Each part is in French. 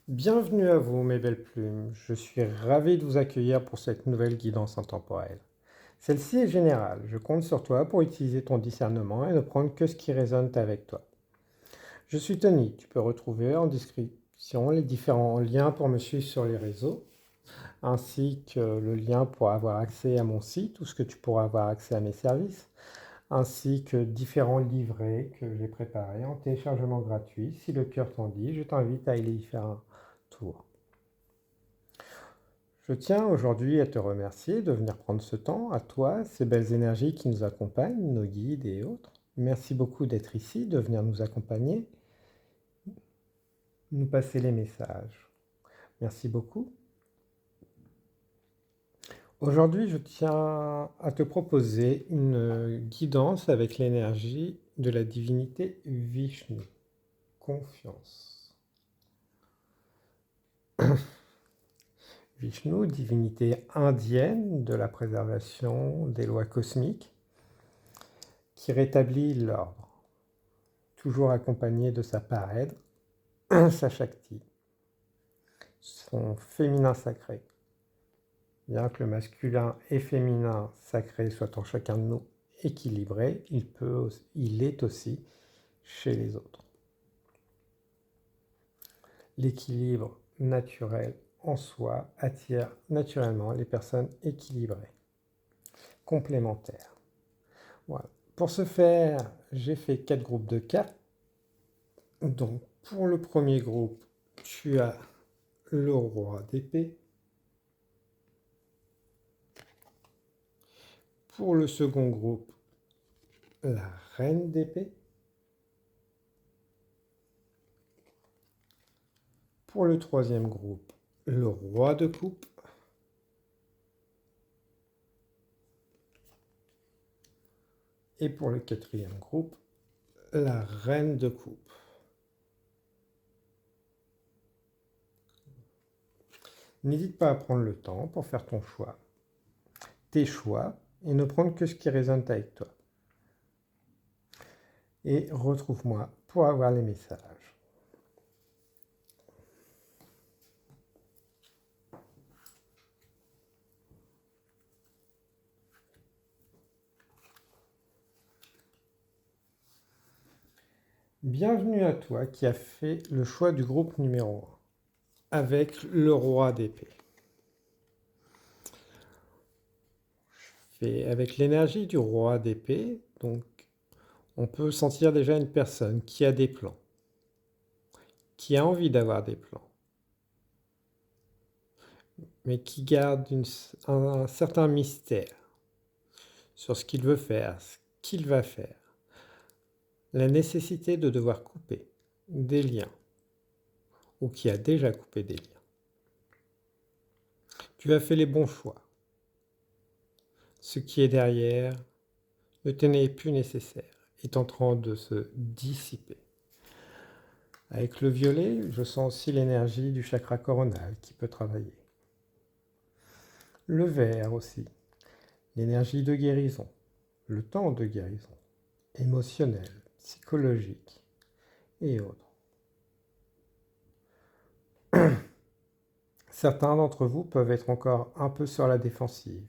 Bienvenue à vous, mes belles plumes. Je suis ravi de vous accueillir pour cette nouvelle guidance intemporelle. Celle-ci est générale. Je compte sur toi pour utiliser ton discernement et ne prendre que ce qui résonne avec toi. Je suis Tony. Tu peux retrouver en description les différents liens pour me suivre sur les réseaux, ainsi que le lien pour avoir accès à mon site, où ce que tu pourras avoir accès à mes services, ainsi que différents livrets que j'ai préparés en téléchargement gratuit. Si le cœur t'en dit, je t'invite à aller y faire un tour. Je tiens aujourd'hui à te remercier de venir prendre ce temps, à toi, ces belles énergies qui nous accompagnent, nos guides et autres. Merci beaucoup d'être ici, de venir nous accompagner, nous passer les messages. Merci beaucoup. Aujourd'hui, je tiens à te proposer une guidance avec l'énergie de la divinité Vishnu. Confiance. Vishnu, divinité indienne de la préservation des lois cosmiques, qui rétablit l'ordre, toujours accompagné de sa parèdre, sa Shakti, son féminin sacré. Bien que le masculin et féminin sacré soient en chacun de nous équilibrés, il est aussi chez les autres. L'équilibre naturel en soi attire naturellement les personnes équilibrées, complémentaires. Voilà. Pour ce faire, j'ai fait 4 groupes de 4. Donc, pour le premier groupe, tu as le roi d'épée. Pour le second groupe, la reine d'épée. Pour le troisième groupe, le roi de coupe. Et pour le quatrième groupe, la reine de coupe. N'hésite pas à prendre le temps pour faire ton choix, tes choix, et ne prendre que ce qui résonne avec toi. Et retrouve-moi pour avoir les messages. Bienvenue à toi qui as fait le choix du groupe numéro 1, avec le roi d'épée. Avec l'énergie du roi d'épée, donc on peut sentir déjà une personne qui a des plans, qui a envie d'avoir des plans, mais qui garde un certain mystère sur ce qu'il veut faire, ce qu'il va faire, la nécessité de devoir couper des liens, ou qui a déjà coupé des liens. Tu as fait les bons choix. Ce qui est derrière ne t'est plus nécessaire, est en train de se dissiper. Avec le violet, je sens aussi l'énergie du chakra coronal qui peut travailler. Le vert aussi, l'énergie de guérison, le temps de guérison, émotionnel, psychologique et autres. Certains d'entre vous peuvent être encore un peu sur la défensive.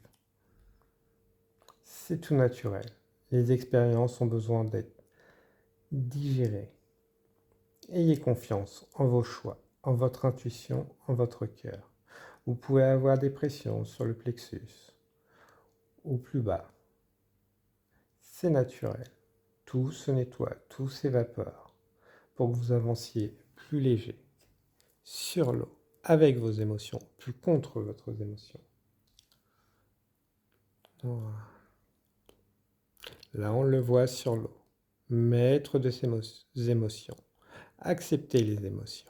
C'est tout naturel. Les expériences ont besoin d'être digérées. Ayez confiance en vos choix, en votre intuition, en votre cœur. Vous pouvez avoir des pressions sur le plexus ou plus bas. C'est naturel. Tout se nettoie, tout s'évapore pour que vous avanciez plus léger sur l'eau, avec vos émotions, plus contre votre émotion. Voilà. Là, on le voit sur l'eau. Maître de ses émotions. Acceptez les émotions.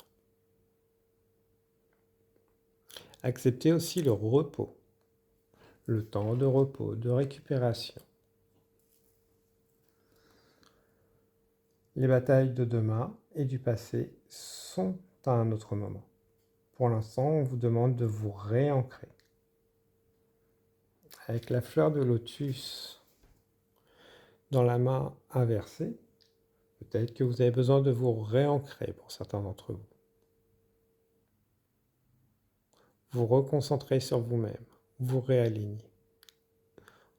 Acceptez aussi le repos. Le temps de repos, de récupération. Les batailles de demain et du passé sont à un autre moment. Pour l'instant, on vous demande de vous réancrer. Avec la fleur de lotus dans la main inversée, peut-être que vous avez besoin de vous réancrer pour certains d'entre vous. vous reconcentrer sur vous-même, vous réaligner,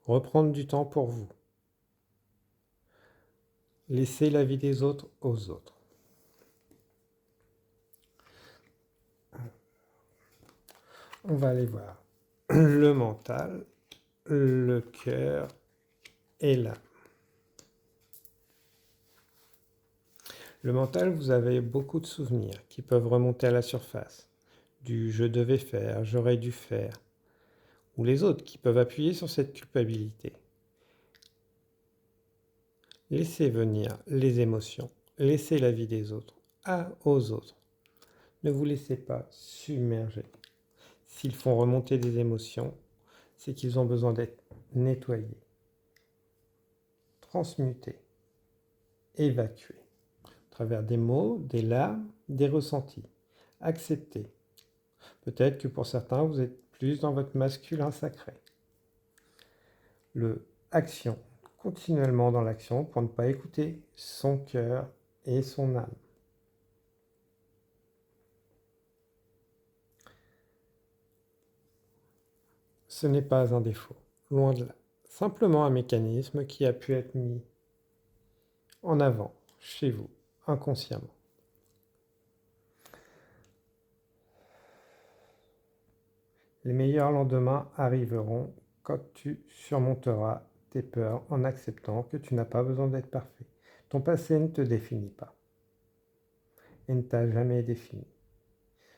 reprendre du temps pour vous, laisser la vie des autres aux autres. On va aller voir le mental, le cœur et l'âme. Le mental, vous avez beaucoup de souvenirs qui peuvent remonter à la surface, du je devais faire, j'aurais dû faire, ou les autres qui peuvent appuyer sur cette culpabilité. Laissez venir les émotions, laissez la vie des autres aux autres. Ne vous laissez pas submerger. S'ils font remonter des émotions, c'est qu'ils ont besoin d'être nettoyés, transmutés, évacués, à travers des mots, des larmes, des ressentis. Acceptez. Peut-être que pour certains, vous êtes plus dans votre masculin sacré. Le action, continuellement dans l'action pour ne pas écouter son cœur et son âme. Ce n'est pas un défaut, loin de là. Simplement un mécanisme qui a pu être mis en avant chez vous, inconsciemment. Les meilleurs lendemains arriveront quand tu surmonteras tes peurs en acceptant que tu n'as pas besoin d'être parfait. Ton passé ne te définit pas et ne t'a jamais défini.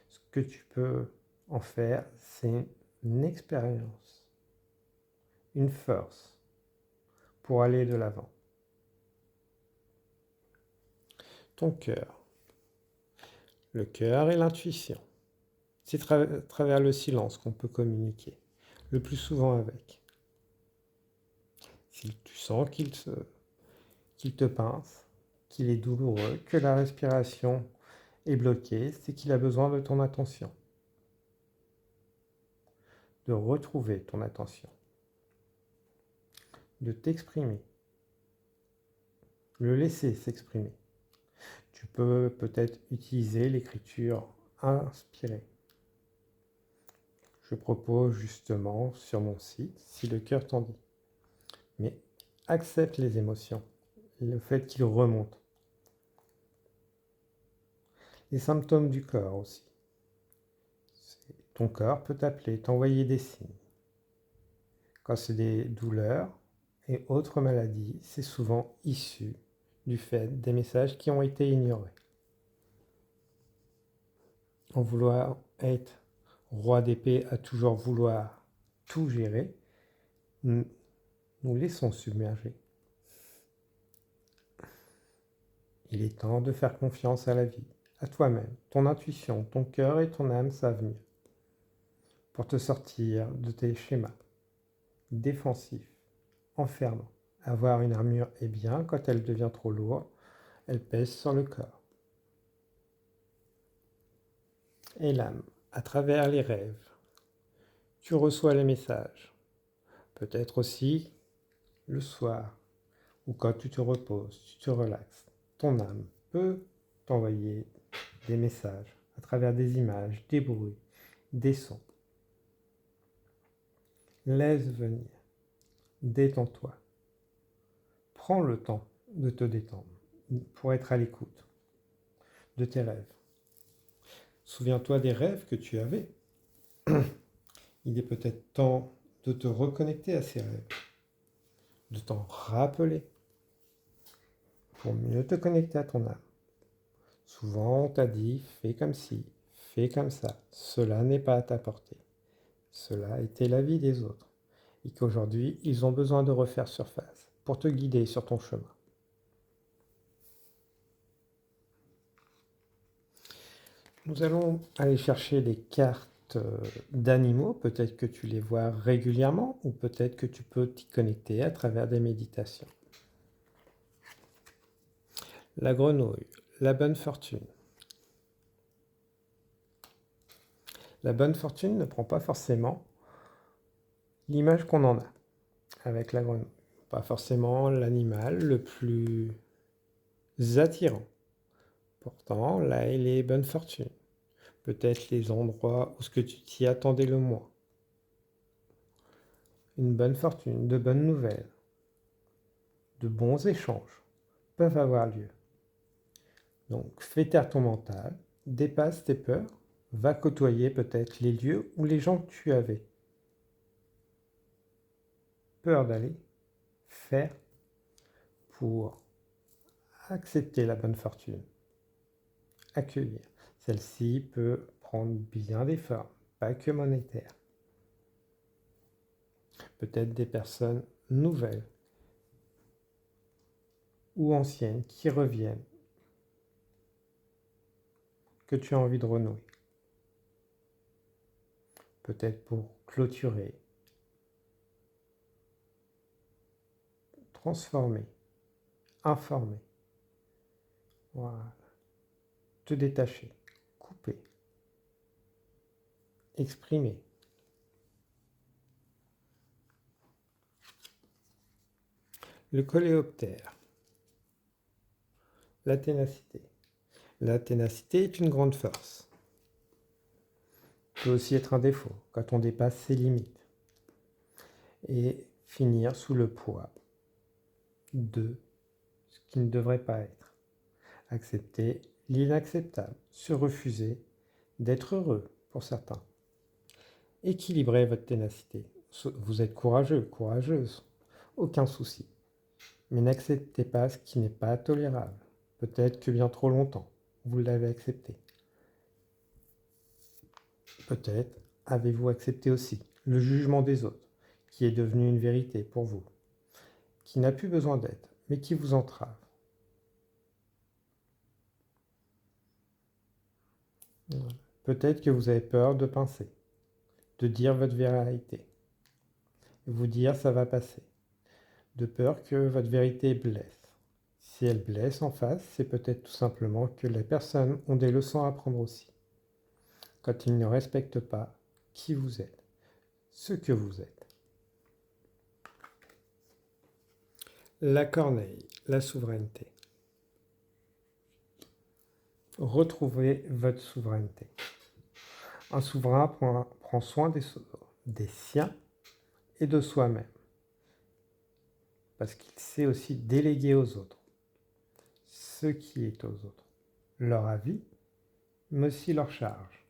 Ce que tu peux en faire, c'est une expérience, une force pour aller de l'avant. Ton cœur. Le cœur et l'intuition. C'est à travers le silence qu'on peut communiquer, le plus souvent avec. Si tu sens qu'il te pince, qu'il est douloureux, que la respiration est bloquée, c'est qu'il a besoin de ton attention. De retrouver ton attention. De t'exprimer. Le laisser s'exprimer. Tu peux peut-être utiliser l'écriture inspirée. Je propose justement sur mon site, si le cœur t'en dit. Mais accepte les émotions, le fait qu'ils remontent. Les symptômes du corps aussi. Ton corps peut t'appeler, t'envoyer des signes. Quand c'est des douleurs et autres maladies, c'est souvent issu du fait des messages qui ont été ignorés. En vouloir être roi d'épée à toujours vouloir tout gérer, nous laissons submerger. Il est temps de faire confiance à la vie, à toi-même. Ton intuition, ton cœur et ton âme savent mieux pour te sortir de tes schémas défensifs, enfermants. Avoir une armure est bien, quand elle devient trop lourde, elle pèse sur le corps. Et l'âme, à travers les rêves, tu reçois les messages. Peut-être aussi le soir, ou quand tu te reposes, tu te relaxes. Ton âme peut t'envoyer des messages à travers des images, des bruits, des sons. Laisse venir. Détends-toi. Prends le temps de te détendre pour être à l'écoute de tes rêves. Souviens-toi des rêves que tu avais. Il est peut-être temps de te reconnecter à ces rêves, de t'en rappeler pour mieux te connecter à ton âme. Souvent, on t'a dit « fais comme ci, fais comme ça ». Cela n'est pas à ta portée. Cela était la vie des autres et qu'aujourd'hui, ils ont besoin de refaire surface pour te guider sur ton chemin. Nous allons aller chercher des cartes d'animaux. Peut-être que tu les vois régulièrement ou peut-être que tu peux t'y connecter à travers des méditations. La grenouille, la bonne fortune. La bonne fortune ne prend pas forcément l'image qu'on en a avec la grenouille. Pas forcément l'animal le plus attirant. Pourtant, là, il est bonne fortune. peut-être les endroits où ce que tu t'y attendais le moins. Une bonne fortune, de bonnes nouvelles, de bons échanges peuvent avoir lieu. Donc fais taire ton mental, dépasse tes peurs, va côtoyer peut-être les lieux ou les gens que tu avais peur d'aller faire pour accepter la bonne fortune, accueillir. Celle-ci peut prendre bien des formes, pas que monétaires. Peut-être des personnes nouvelles ou anciennes qui reviennent, que tu as envie de renouer. Peut-être pour clôturer, transformer, informer. Voilà. Te détacher, couper, exprimer. Le coléoptère, la ténacité. La ténacité est une grande force. Peut aussi être un défaut quand on dépasse ses limites et finir sous le poids de ce qui ne devrait pas être. Accepter l'inacceptable, se refuser d'être heureux pour certains. Équilibrez votre ténacité. Vous êtes courageux, courageuse, aucun souci. Mais n'acceptez pas ce qui n'est pas tolérable. Peut-être que bien trop longtemps, vous l'avez accepté. Peut-être avez-vous accepté aussi le jugement des autres, qui est devenu une vérité pour vous, qui n'a plus besoin d'être, mais qui vous entrave. Voilà. Peut-être que vous avez peur de pincer, de dire votre vérité, vous dire ça va passer, de peur que votre vérité blesse. Si elle blesse en face, c'est peut-être tout simplement que les personnes ont des leçons à apprendre aussi. Quand ils ne respectent pas qui vous êtes, ce que vous êtes. La corneille, la souveraineté. Retrouvez votre souveraineté. Un souverain prend soin des siens et de soi-même, parce qu'il sait aussi déléguer aux autres ce qui est aux autres, leur avis, mais aussi leur charge.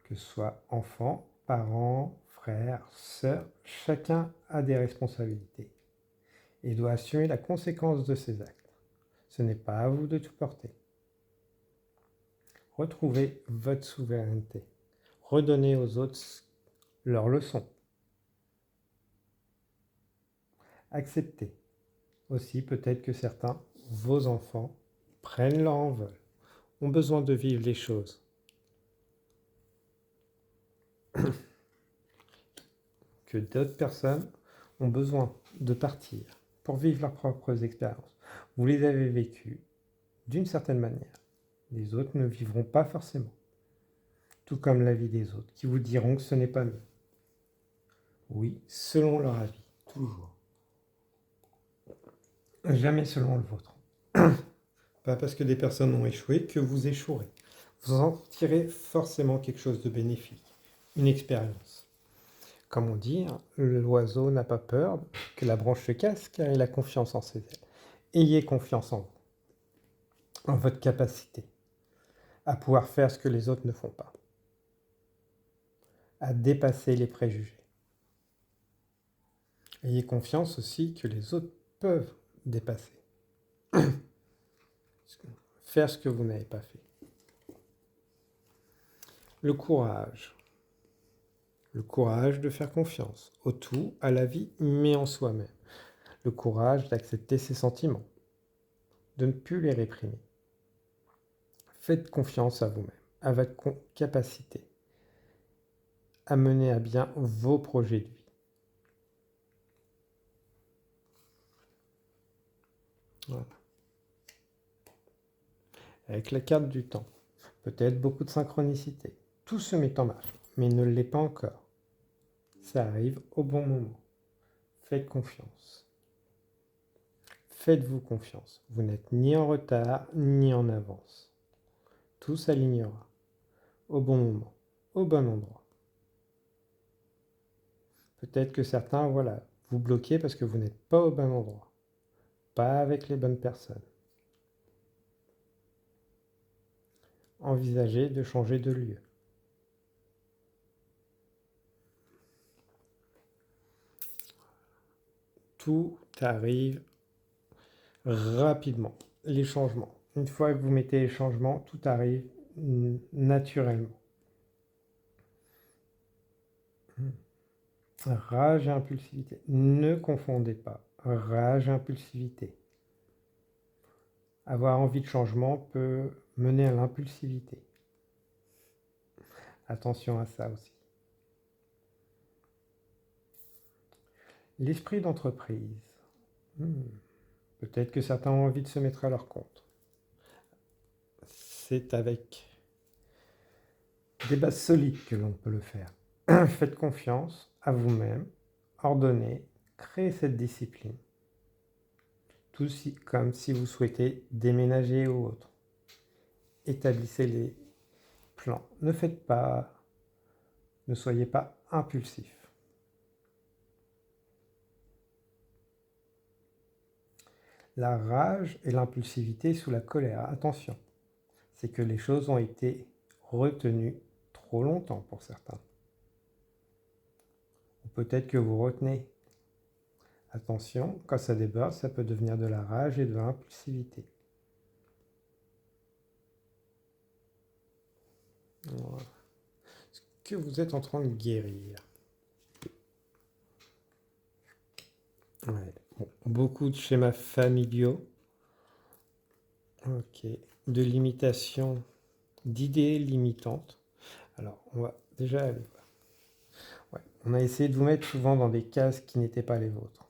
Que ce soit enfants, parents, frères, sœurs, chacun a des responsabilités et doit assumer la conséquence de ses actes. Ce n'est pas à vous de tout porter. Retrouvez votre souveraineté. Redonnez aux autres leurs leçons. Acceptez aussi peut-être que certains, vos enfants, prennent leur envol, ont besoin de vivre les choses. Que d'autres personnes ont besoin de partir pour vivre leurs propres expériences. Vous les avez vécues d'une certaine manière. Les autres ne vivront pas forcément. Tout comme la vie des autres, qui vous diront que ce n'est pas mieux. Oui, selon leur avis, toujours. Jamais selon le vôtre. Pas parce que des personnes ont échoué que vous échouerez. Vous en tirez forcément quelque chose de bénéfique, une expérience. Comme on dit, l'oiseau n'a pas peur que la branche se casse car il a confiance en ses ailes. Ayez confiance en vous, en votre capacité à pouvoir faire ce que les autres ne font pas, à dépasser les préjugés. Ayez confiance aussi que les autres peuvent dépasser, faire ce que vous n'avez pas fait. Le courage. Le courage de faire confiance au tout, à la vie, mais en soi-même. Le courage d'accepter ses sentiments, de ne plus les réprimer. Faites confiance à vous-même, à votre capacité à mener à bien vos projets de vie. Voilà. Avec la carte du temps, peut-être beaucoup de synchronicité. Tout se met en marche, mais ne l'est pas encore. Ça arrive au bon moment. Faites confiance. Faites-vous confiance. Vous n'êtes ni en retard, ni en avance. tout s'alignera au bon moment, au bon endroit. Peut-être que certains, voilà, vous bloquez parce que vous n'êtes pas au bon endroit, pas avec les bonnes personnes. Envisagez de changer de lieu. Tout arrive rapidement, les changements. Une fois que vous mettez les changements, tout arrive naturellement. Rage et impulsivité. Ne confondez pas rage et impulsivité. Avoir envie de changement peut mener à l'impulsivité. Attention à ça aussi. L'esprit d'entreprise. Peut-être que certains ont envie de se mettre à leur compte. C'est avec des bases solides que l'on peut le faire. Faites confiance à vous-même, ordonnez, créez cette discipline. Tout comme si vous souhaitez déménager ou autre. Établissez les plans. Ne soyez pas impulsif. La rage et l'impulsivité sous la colère. Attention, c'est que les choses ont été retenues trop longtemps pour certains. Ou peut-être que vous retenez. Attention, quand ça déborde, ça peut devenir de la rage et de l'impulsivité. Voilà. Est-ce que vous êtes en train de guérir? Ouais. Bon, beaucoup de schémas familiaux. Ok. De limitation, d'idées limitantes. Alors, on va déjà aller voir. Ouais. On a essayé de vous mettre souvent dans des cases qui n'étaient pas les vôtres.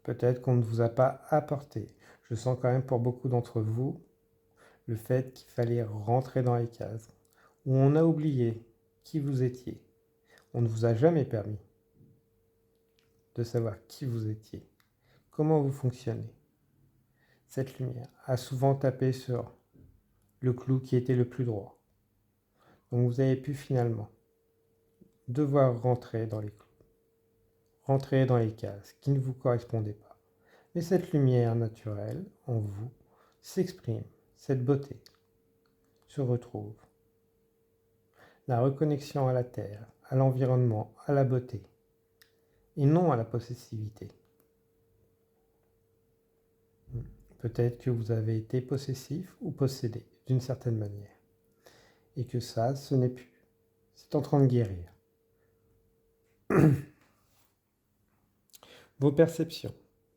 Peut-être qu'on ne vous a pas apporté. Je sens quand même pour beaucoup d'entre vous le fait qu'il fallait rentrer dans les cases, où on a oublié qui vous étiez. On ne vous a jamais permis de savoir qui vous étiez, comment vous fonctionnez. Cette lumière a souvent tapé sur le clou qui était le plus droit. Donc vous avez pu finalement devoir rentrer dans les clous, rentrer dans les cases qui ne vous correspondaient pas. Mais cette lumière naturelle en vous s'exprime, cette beauté se retrouve. La reconnexion à la terre, à l'environnement, à la beauté, et non à la possessivité. Peut-être que vous avez été possessif ou possédé d'une certaine manière, et que ça, ce n'est plus. C'est en train de guérir. Vos perceptions.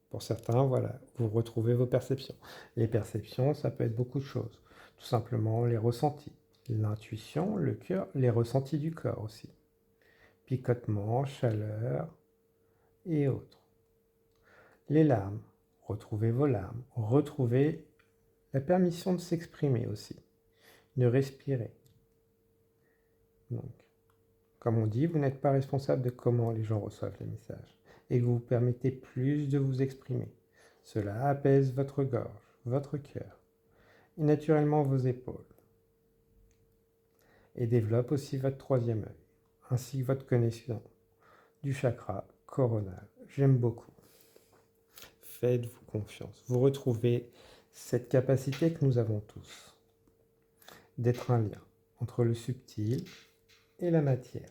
Pour certains, voilà, vous retrouvez vos perceptions. Les perceptions, ça peut être beaucoup de choses. Tout simplement les ressentis, l'intuition, le cœur, les ressentis du corps aussi. Picotement, chaleur et autres. Les larmes, retrouvez vos larmes. Retrouvez la permission de s'exprimer aussi, de respirer. Donc, comme on dit, vous n'êtes pas responsable de comment les gens reçoivent les messages et que vous permettez plus de vous exprimer. Cela apaise votre gorge, votre cœur et naturellement vos épaules. Et développe aussi votre troisième œil, ainsi que votre connexion du chakra coronal. J'aime beaucoup. Faites-vous confiance. Vous retrouvez cette capacité que nous avons tous, d'être un lien entre le subtil et la matière.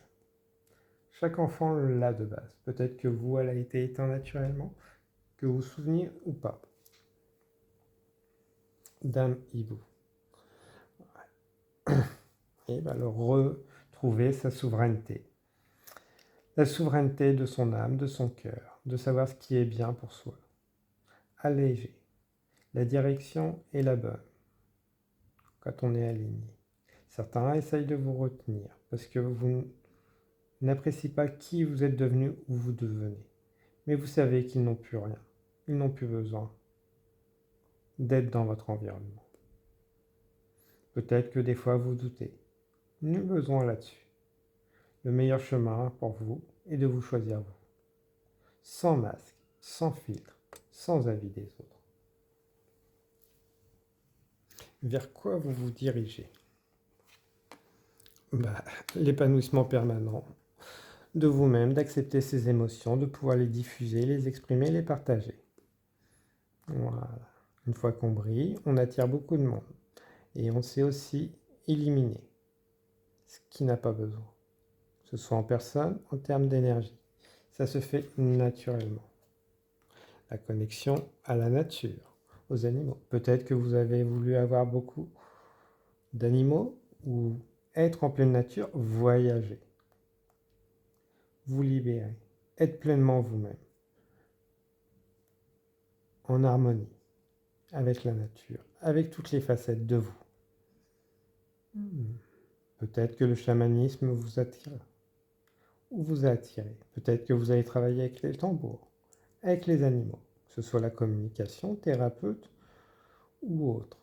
Chaque enfant l'a de base. Peut-être que vous, elle a été éteinte naturellement, que vous vous souveniez ou pas. Dame Hibou. Et bien alors retrouver sa souveraineté. La souveraineté de son âme, de son cœur, de savoir ce qui est bien pour soi. Alléger. La direction est la bonne quand on est aligné. Certains essayent de vous retenir parce que vous n'appréciez pas qui vous êtes devenu ou vous devenez. Mais vous savez qu'ils n'ont plus rien. Ils n'ont plus besoin d'être dans votre environnement. Peut-être que des fois vous doutez. Nul besoin là-dessus. Le meilleur chemin pour vous est de vous choisir vous. Sans masque, sans filtre, sans avis des autres. Vers quoi vous vous dirigez? L'épanouissement permanent de vous-même, d'accepter ses émotions, de pouvoir les diffuser, les exprimer, les partager. Voilà. Une fois qu'on brille, on attire beaucoup de monde. Et on sait aussi éliminer ce qui n'a pas besoin. Que ce soit en personne, en termes d'énergie. Ça se fait naturellement. La connexion à la nature, aux animaux. Peut-être que vous avez voulu avoir beaucoup d'animaux ou être en pleine nature, voyager, vous libérer, être pleinement vous-même, en harmonie avec la nature, avec toutes les facettes de vous. Peut-être que le chamanisme vous attire ou vous a attiré. Peut-être que vous allez travailler avec les tambours, avec les animaux, que ce soit la communication, thérapeute ou autre.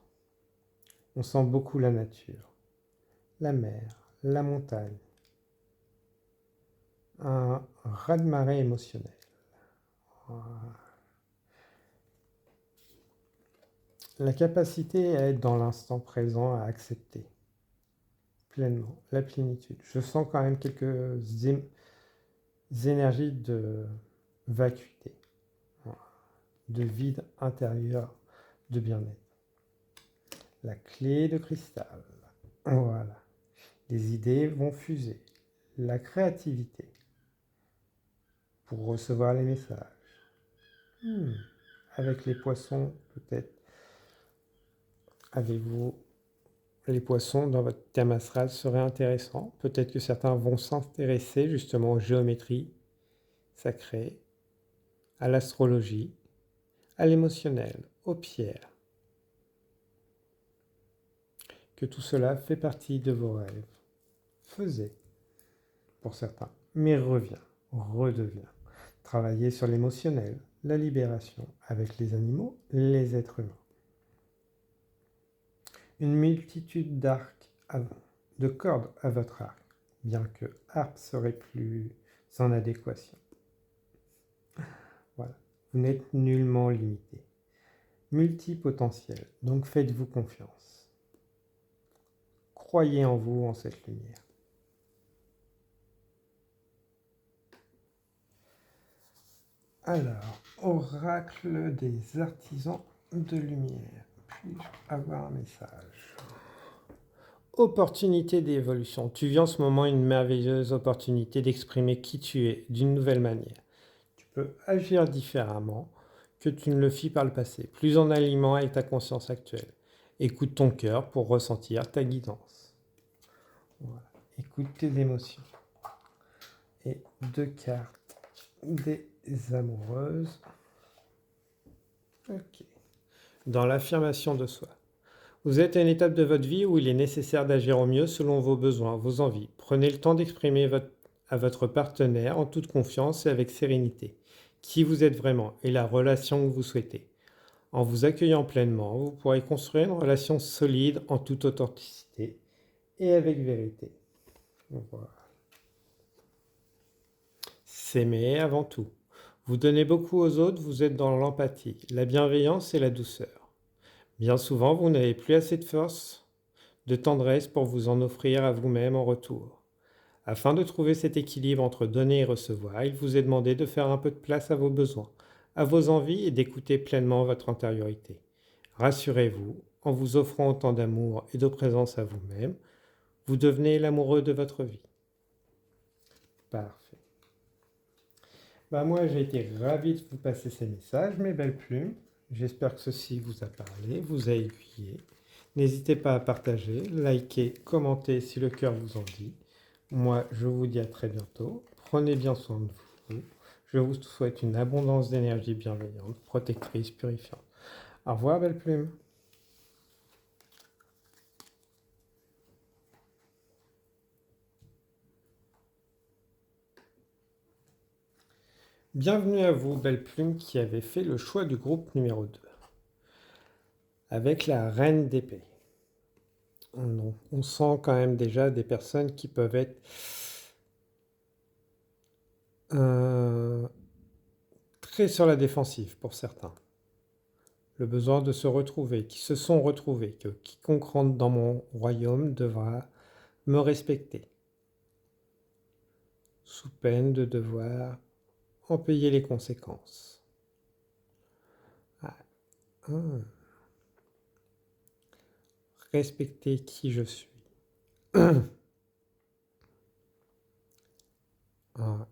On sent beaucoup la nature, la mer, la montagne, un raz-de-marée émotionnel. La capacité à être dans l'instant présent, à accepter pleinement la plénitude. Je sens quand même quelques énergies de vacuité, de vide intérieur, de bien-être. La clé de cristal. Voilà. Les idées vont fuser. La créativité pour recevoir les messages. Avec les poissons, peut-être. Avez-vous les poissons dans votre thème astral serait intéressant. Peut-être que certains vont s'intéresser justement aux géométries sacrées, à l'astrologie, à l'émotionnel, aux pierres. Que tout cela fait partie de vos rêves. Faisait pour certains, mais revient, redevient. Travailler sur l'émotionnel, la libération avec les animaux, les êtres humains. Une multitude d'arcs, de cordes à votre arc, bien que harpe serait plus en adéquation. Voilà, vous n'êtes nullement limité. Multipotentiel, donc faites-vous confiance. Croyez en vous, en cette lumière. Alors, oracle des artisans de lumière. Puis-je avoir un message? Opportunité d'évolution. Tu vis en ce moment une merveilleuse opportunité d'exprimer qui tu es d'une nouvelle manière. Tu peux agir différemment que tu ne le fis par le passé, plus en aliment avec ta conscience actuelle. Écoute ton cœur pour ressentir ta guidance. Voilà. Écoute tes émotions. Et 2 cartes des amoureuses. Ok. Dans l'affirmation de soi. Vous êtes à une étape de votre vie où il est nécessaire d'agir au mieux selon vos besoins, vos envies. Prenez le temps d'exprimer à votre partenaire en toute confiance et avec sérénité qui vous êtes vraiment et la relation que vous souhaitez. En vous accueillant pleinement, vous pourrez construire une relation solide en toute authenticité et avec vérité. Voilà. S'aimer avant tout. Vous donnez beaucoup aux autres, vous êtes dans l'empathie, la bienveillance et la douceur. Bien souvent, vous n'avez plus assez de force, de tendresse pour vous en offrir à vous-même en retour. Afin de trouver cet équilibre entre donner et recevoir, il vous est demandé de faire un peu de place à vos besoins, à vos envies et d'écouter pleinement votre intériorité. Rassurez-vous, en vous offrant autant d'amour et de présence à vous-même, vous devenez l'amoureux de votre vie. Parfait. Moi, j'ai été ravi de vous passer ces messages, mes belles plumes. J'espère que ceci vous a parlé, vous a aiguillé. N'hésitez pas à partager, liker, commenter si le cœur vous en dit. Moi, je vous dis à très bientôt. Prenez bien soin de vous. Je vous souhaite une abondance d'énergie bienveillante, protectrice, purifiante. Au revoir, belle plume. Bienvenue à vous, belle plume, qui avez fait le choix du groupe numéro 2. Avec la reine d'épée. On sent quand même déjà des personnes qui peuvent être très sur la défensive pour certains. le besoin de se retrouver, qui se sont retrouvés, que quiconque rentre dans mon royaume devra me respecter, sous peine de devoir en payer les conséquences. Ah, ah. Respecter qui je suis. Ah.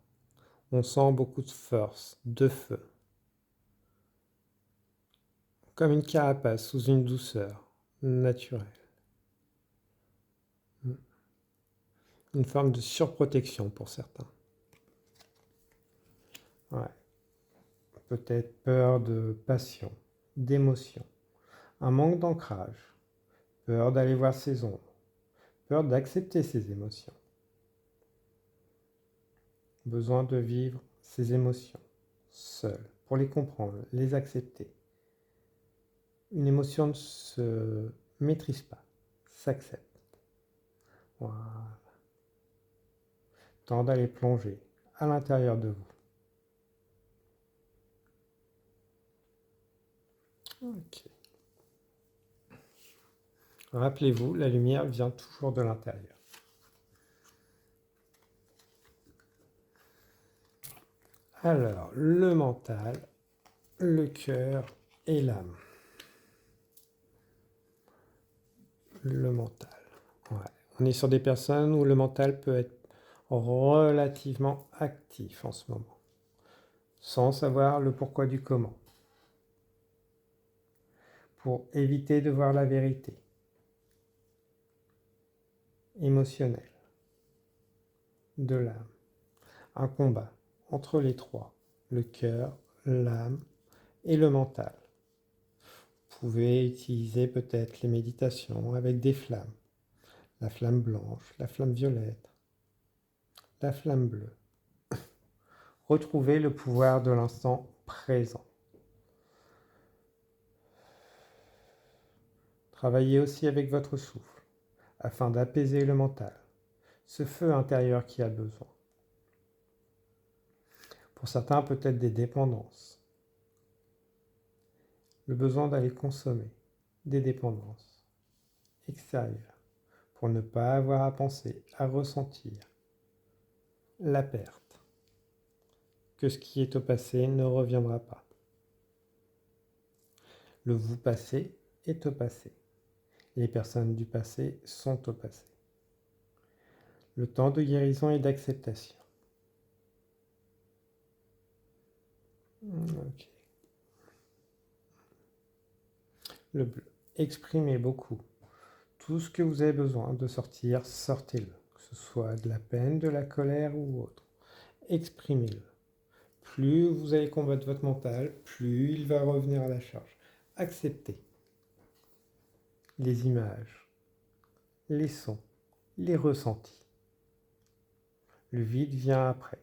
On sent beaucoup de force, de feu, comme une carapace sous une douceur naturelle. Une forme de surprotection pour certains. Ouais. Peut-être peur de passion, d'émotion, un manque d'ancrage, peur d'aller voir ses ombres, peur d'accepter ses émotions, besoin de vivre ses émotions seul pour les comprendre, les accepter. Une émotion ne se maîtrise pas, s'accepte. Voilà. Temps d'aller plonger à l'intérieur de vous. Ok. Rappelez-vous, la lumière vient toujours de l'intérieur. Alors, le mental, le cœur et l'âme. Le mental. Ouais. On est sur des personnes où le mental peut être relativement actif en ce moment, sans savoir le pourquoi du comment, pour éviter de voir la vérité émotionnelle de l'âme. Un combat entre les trois, le cœur, l'âme et le mental. Vous pouvez utiliser peut-être les méditations avec des flammes. La flamme blanche, la flamme violette, la flamme bleue. Retrouvez le pouvoir de l'instant présent. Travaillez aussi avec votre souffle, afin d'apaiser le mental, ce feu intérieur qui a besoin. Pour certains, peut-être des dépendances. Le besoin d'aller consommer des dépendances extérieures pour ne pas avoir à penser, à ressentir la perte, que ce qui est au passé ne reviendra pas. Le vous passé est au passé. Les personnes du passé sont au passé. Le temps de guérison et d'acceptation. Okay. Le bleu. Exprimez beaucoup. Tout ce que vous avez besoin de sortir, sortez-le. Que ce soit de la peine, de la colère ou autre. Exprimez-le. Plus vous allez combattre votre mental, plus il va revenir à la charge. Acceptez les images, les sons, les ressentis. Le vide vient après.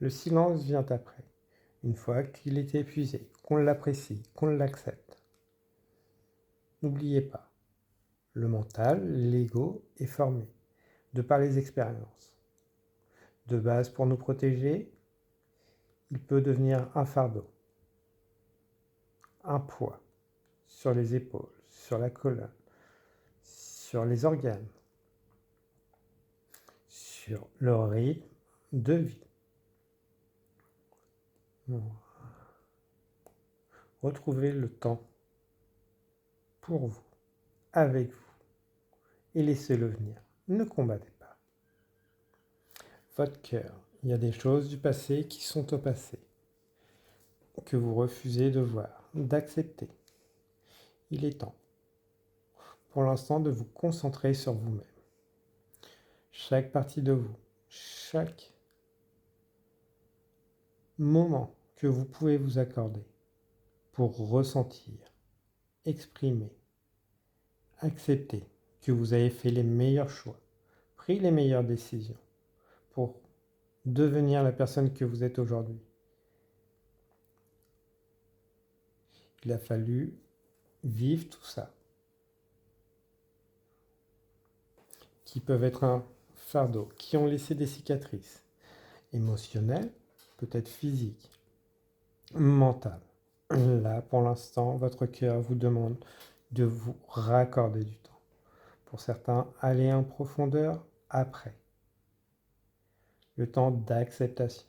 Le silence vient après. Une fois qu'il est épuisé, qu'on l'apprécie, qu'on l'accepte. N'oubliez pas, le mental, l'ego, est formé de par les expériences. De base, pour nous protéger, il peut devenir un fardeau, un poids sur les épaules, sur la colonne, sur les organes, sur le rythme de vie. Retrouvez le temps pour vous, avec vous, et laissez-le venir. Ne combattez pas. Votre cœur, il y a des choses du passé qui sont au passé, que vous refusez de voir, d'accepter. Il est temps, pour l'instant, de vous concentrer sur vous-même. Chaque partie de vous, chaque moment que vous pouvez vous accorder pour ressentir, exprimer, accepter que vous avez fait les meilleurs choix, pris les meilleures décisions pour devenir la personne que vous êtes aujourd'hui. Il a fallu vivre tout ça, qui peuvent être un fardeau, qui ont laissé des cicatrices émotionnelles, peut-être physiques, mentales. Là, pour l'instant, votre cœur vous demande de vous raccorder du temps. Pour certains, aller en profondeur après. Le temps d'acceptation.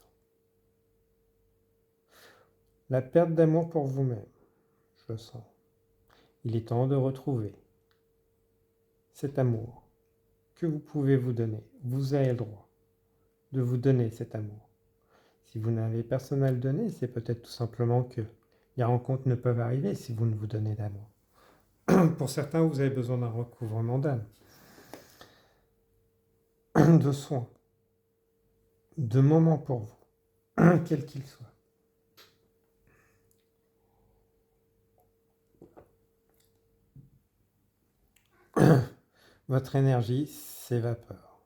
La perte d'amour pour vous-même, je le sens. Il est temps de retrouver cet amour que vous pouvez vous donner. Vous avez le droit de vous donner cet amour. Si vous n'avez personne à le donner, c'est peut-être tout simplement que les rencontres ne peuvent arriver si vous ne vous donnez d'amour. Pour certains, vous avez besoin d'un recouvrement d'âme, de soins, de moments pour vous, quels qu'ils soient. Votre énergie s'évapore.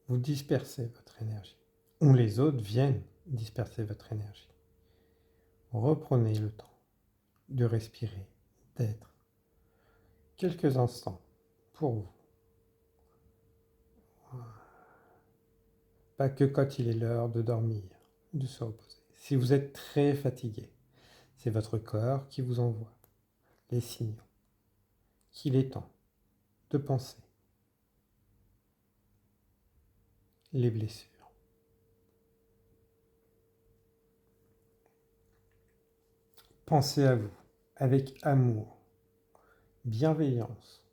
Vous dispersez votre énergie. Ou les autres viennent disperser votre énergie. Reprenez le temps de respirer, d'être quelques instants pour vous. Pas que quand il est l'heure de dormir, de se reposer. Si vous êtes très fatigué, c'est votre corps qui vous envoie les signaux qu'il est temps de penser les blessures. Pensez à vous avec amour, bienveillance.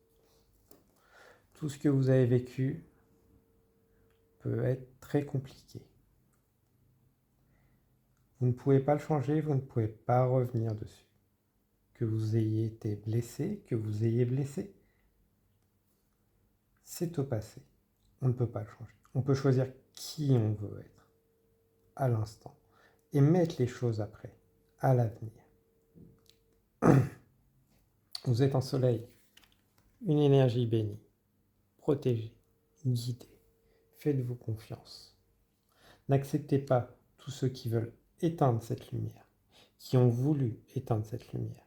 Tout ce que vous avez vécu peut être très compliqué. Vous ne pouvez pas le changer, vous ne pouvez pas revenir dessus. Que vous ayez été blessé, que vous ayez blessé, c'est au passé. On ne peut pas le changer. On peut choisir qui on veut être à l'instant et mettre les choses après, à l'avenir. Vous êtes un soleil, une énergie bénie, protégée, guidée. Faites-vous confiance. N'acceptez pas tous ceux qui veulent éteindre cette lumière, qui ont voulu éteindre cette lumière.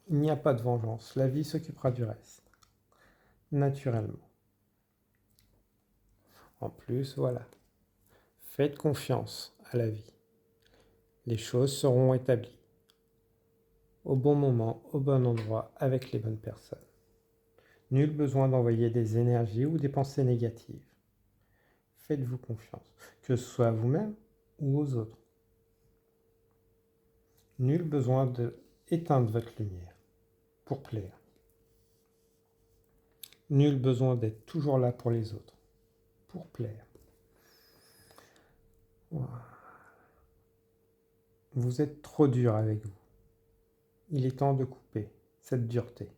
Il n'y a pas de vengeance, la vie s'occupera du reste, naturellement. En plus, voilà, faites confiance à la vie. Les choses seront établies au bon moment, au bon endroit, avec les bonnes personnes. Nul besoin d'envoyer des énergies ou des pensées négatives. Faites-vous confiance, que ce soit à vous-même ou aux autres. Nul besoin d'éteindre votre lumière pour plaire. Nul besoin d'être toujours là pour les autres, pour plaire. Vous êtes trop dur avec vous. Il est temps de couper cette dureté.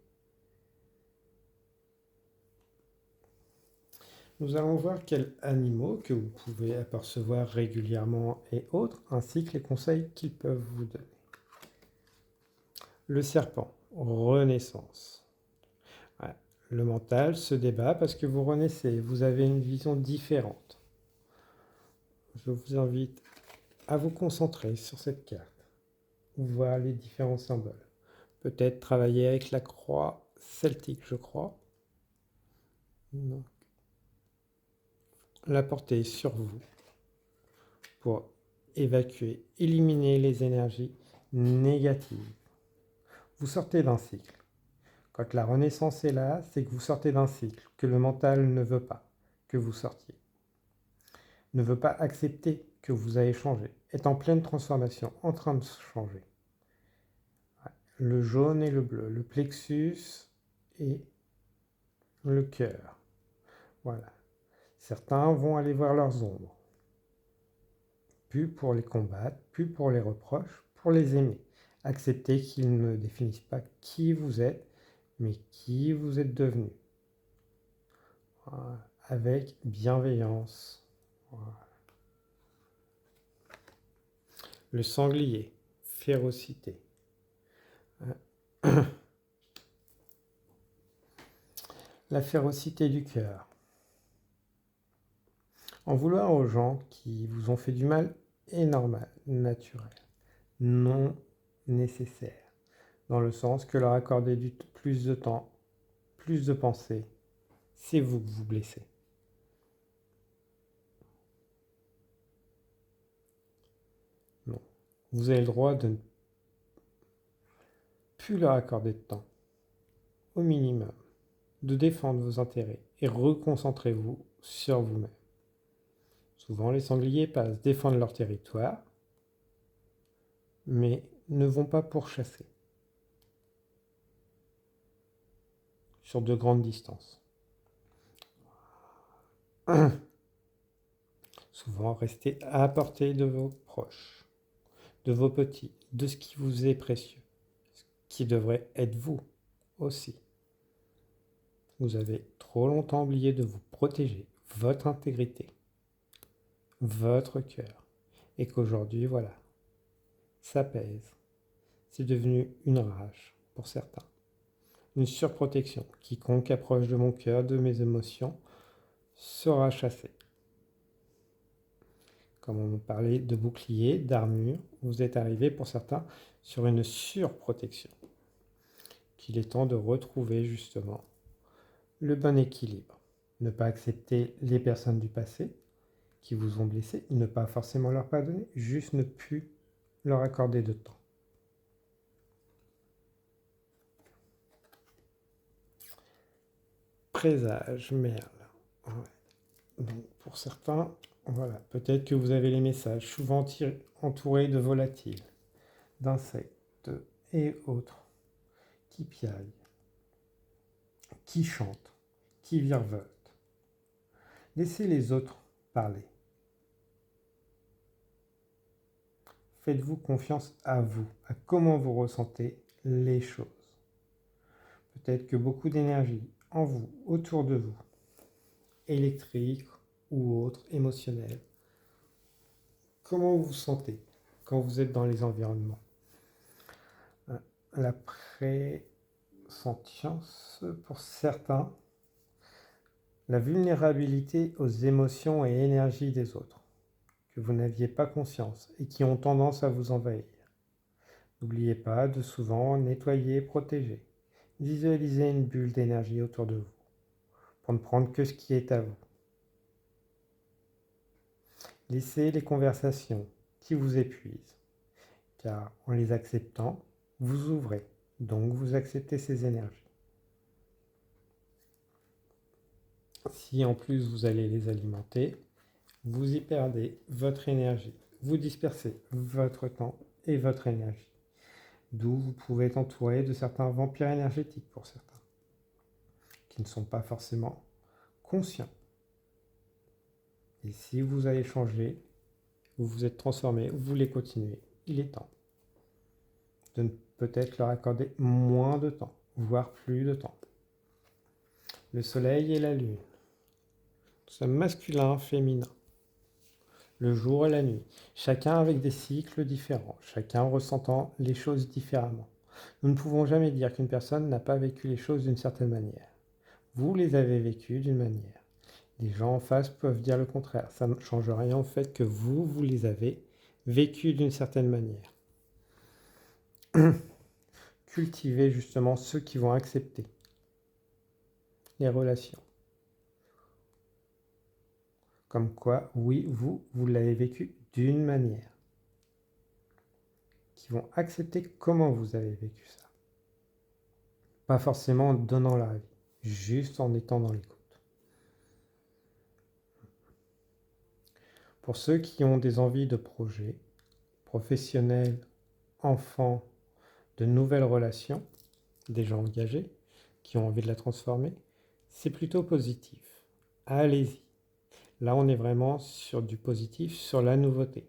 Nous allons voir quels animaux que vous pouvez apercevoir régulièrement et autres, ainsi que les conseils qu'ils peuvent vous donner. Le serpent, renaissance. Ouais, le mental se débat parce que vous renaissez, vous avez une vision différente. Je vous invite à vous concentrer sur cette carte, voir les différents symboles. Peut-être travailler avec la croix celtique, je crois. Donc, la porter sur vous pour évacuer, éliminer les énergies négatives. Vous sortez d'un cycle. Quand la renaissance est là, c'est que vous sortez d'un cycle que le mental ne veut pas que vous sortiez. Ne veut pas accepter que vous avez changé, est en pleine transformation, en train de changer. Le jaune et le bleu, le plexus et le cœur. Voilà. Certains vont aller voir leurs ombres. Plus pour les combattre, plus pour les reproches, pour les aimer. Accepter qu'ils ne définissent pas qui vous êtes, mais qui vous êtes devenu. Voilà. Avec bienveillance. Voilà. Le sanglier, férocité. La férocité du cœur. En vouloir aux gens qui vous ont fait du mal est normal, naturel, non nécessaire, dans le sens que leur accorder plus de temps, plus de pensée, c'est vous que vous blessez. Non. Vous avez le droit de ne plus leur accorder de temps, au minimum, de défendre vos intérêts et reconcentrez-vous sur vous-même. Souvent, les sangliers passent défendre leur territoire, mais ne vont pas pourchasser sur de grandes distances. Souvent, restez à portée de vos proches, de vos petits, de ce qui vous est précieux, ce qui devrait être vous aussi. Vous avez trop longtemps oublié de vous protéger, votre intégrité, votre cœur, et qu'aujourd'hui, voilà, ça pèse. C'est devenu une rage pour certains, une surprotection. Quiconque approche de mon cœur, de mes émotions, sera chassé. Comme on parlait de bouclier, d'armure, vous êtes arrivé pour certains sur une surprotection. Qu'il est temps de retrouver justement le bon équilibre. Ne pas accepter les personnes du passé qui vous ont blessé, ne pas forcément leur pardonner, juste ne plus leur accorder de temps. Présage, Merle. Ouais. Donc pour certains, voilà, peut-être que vous avez les messages, souvent entourés de volatiles, d'insectes et autres, qui piaillent, qui chantent, qui virevoltent. Laissez les autres parler. Faites-vous confiance à vous, à comment vous ressentez les choses. Peut-être que beaucoup d'énergie en vous, autour de vous, électrique ou autre, émotionnelle. Comment vous vous sentez quand vous êtes dans les environnements? La présentience, pour certains, la vulnérabilité aux émotions et énergies des autres, que vous n'aviez pas conscience et qui ont tendance à vous envahir. N'oubliez pas de souvent nettoyer et protéger. Visualisez une bulle d'énergie autour de vous pour ne prendre que ce qui est à vous. Laissez les conversations qui vous épuisent, car en les acceptant, vous ouvrez, donc vous acceptez ces énergies. Si en plus vous allez les alimenter, vous y perdez votre énergie, vous dispersez votre temps et votre énergie. D'où vous pouvez être entouré de certains vampires énergétiques pour certains, qui ne sont pas forcément conscients. Et si vous allez changer, vous vous êtes transformé, vous voulez continuer, il est temps de peut-être leur accorder moins de temps, voire plus de temps. Le soleil et la lune, c'est masculin, féminin. Le jour et la nuit, chacun avec des cycles différents, chacun ressentant les choses différemment. Nous ne pouvons jamais dire qu'une personne n'a pas vécu les choses d'une certaine manière. Vous les avez vécues d'une manière. Les gens en face peuvent dire le contraire. Ça ne change rien au fait que vous les avez vécues d'une certaine manière. Cultivez justement ceux qui vont accepter les relations. Comme quoi, oui, vous l'avez vécu d'une manière. Qui vont accepter comment vous avez vécu ça. Pas forcément en donnant la vie, juste en étant dans l'écoute. Pour ceux qui ont des envies de projets, professionnels, enfants, de nouvelles relations, des gens engagés, qui ont envie de la transformer, c'est plutôt positif. Allez-y. Là, on est vraiment sur du positif, sur la nouveauté.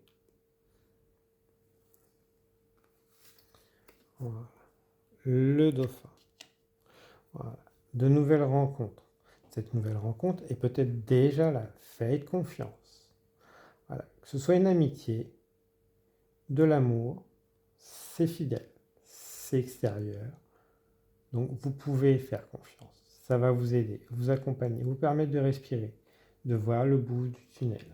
Voilà. Le dauphin. Voilà. De nouvelles rencontres. Cette nouvelle rencontre est peut-être déjà là. Faites confiance. Voilà. Que ce soit une amitié, de l'amour, c'est fidèle, c'est extérieur. Donc vous pouvez faire confiance. Ça va vous aider, vous accompagner, vous permettre de respirer, de voir le bout du tunnel.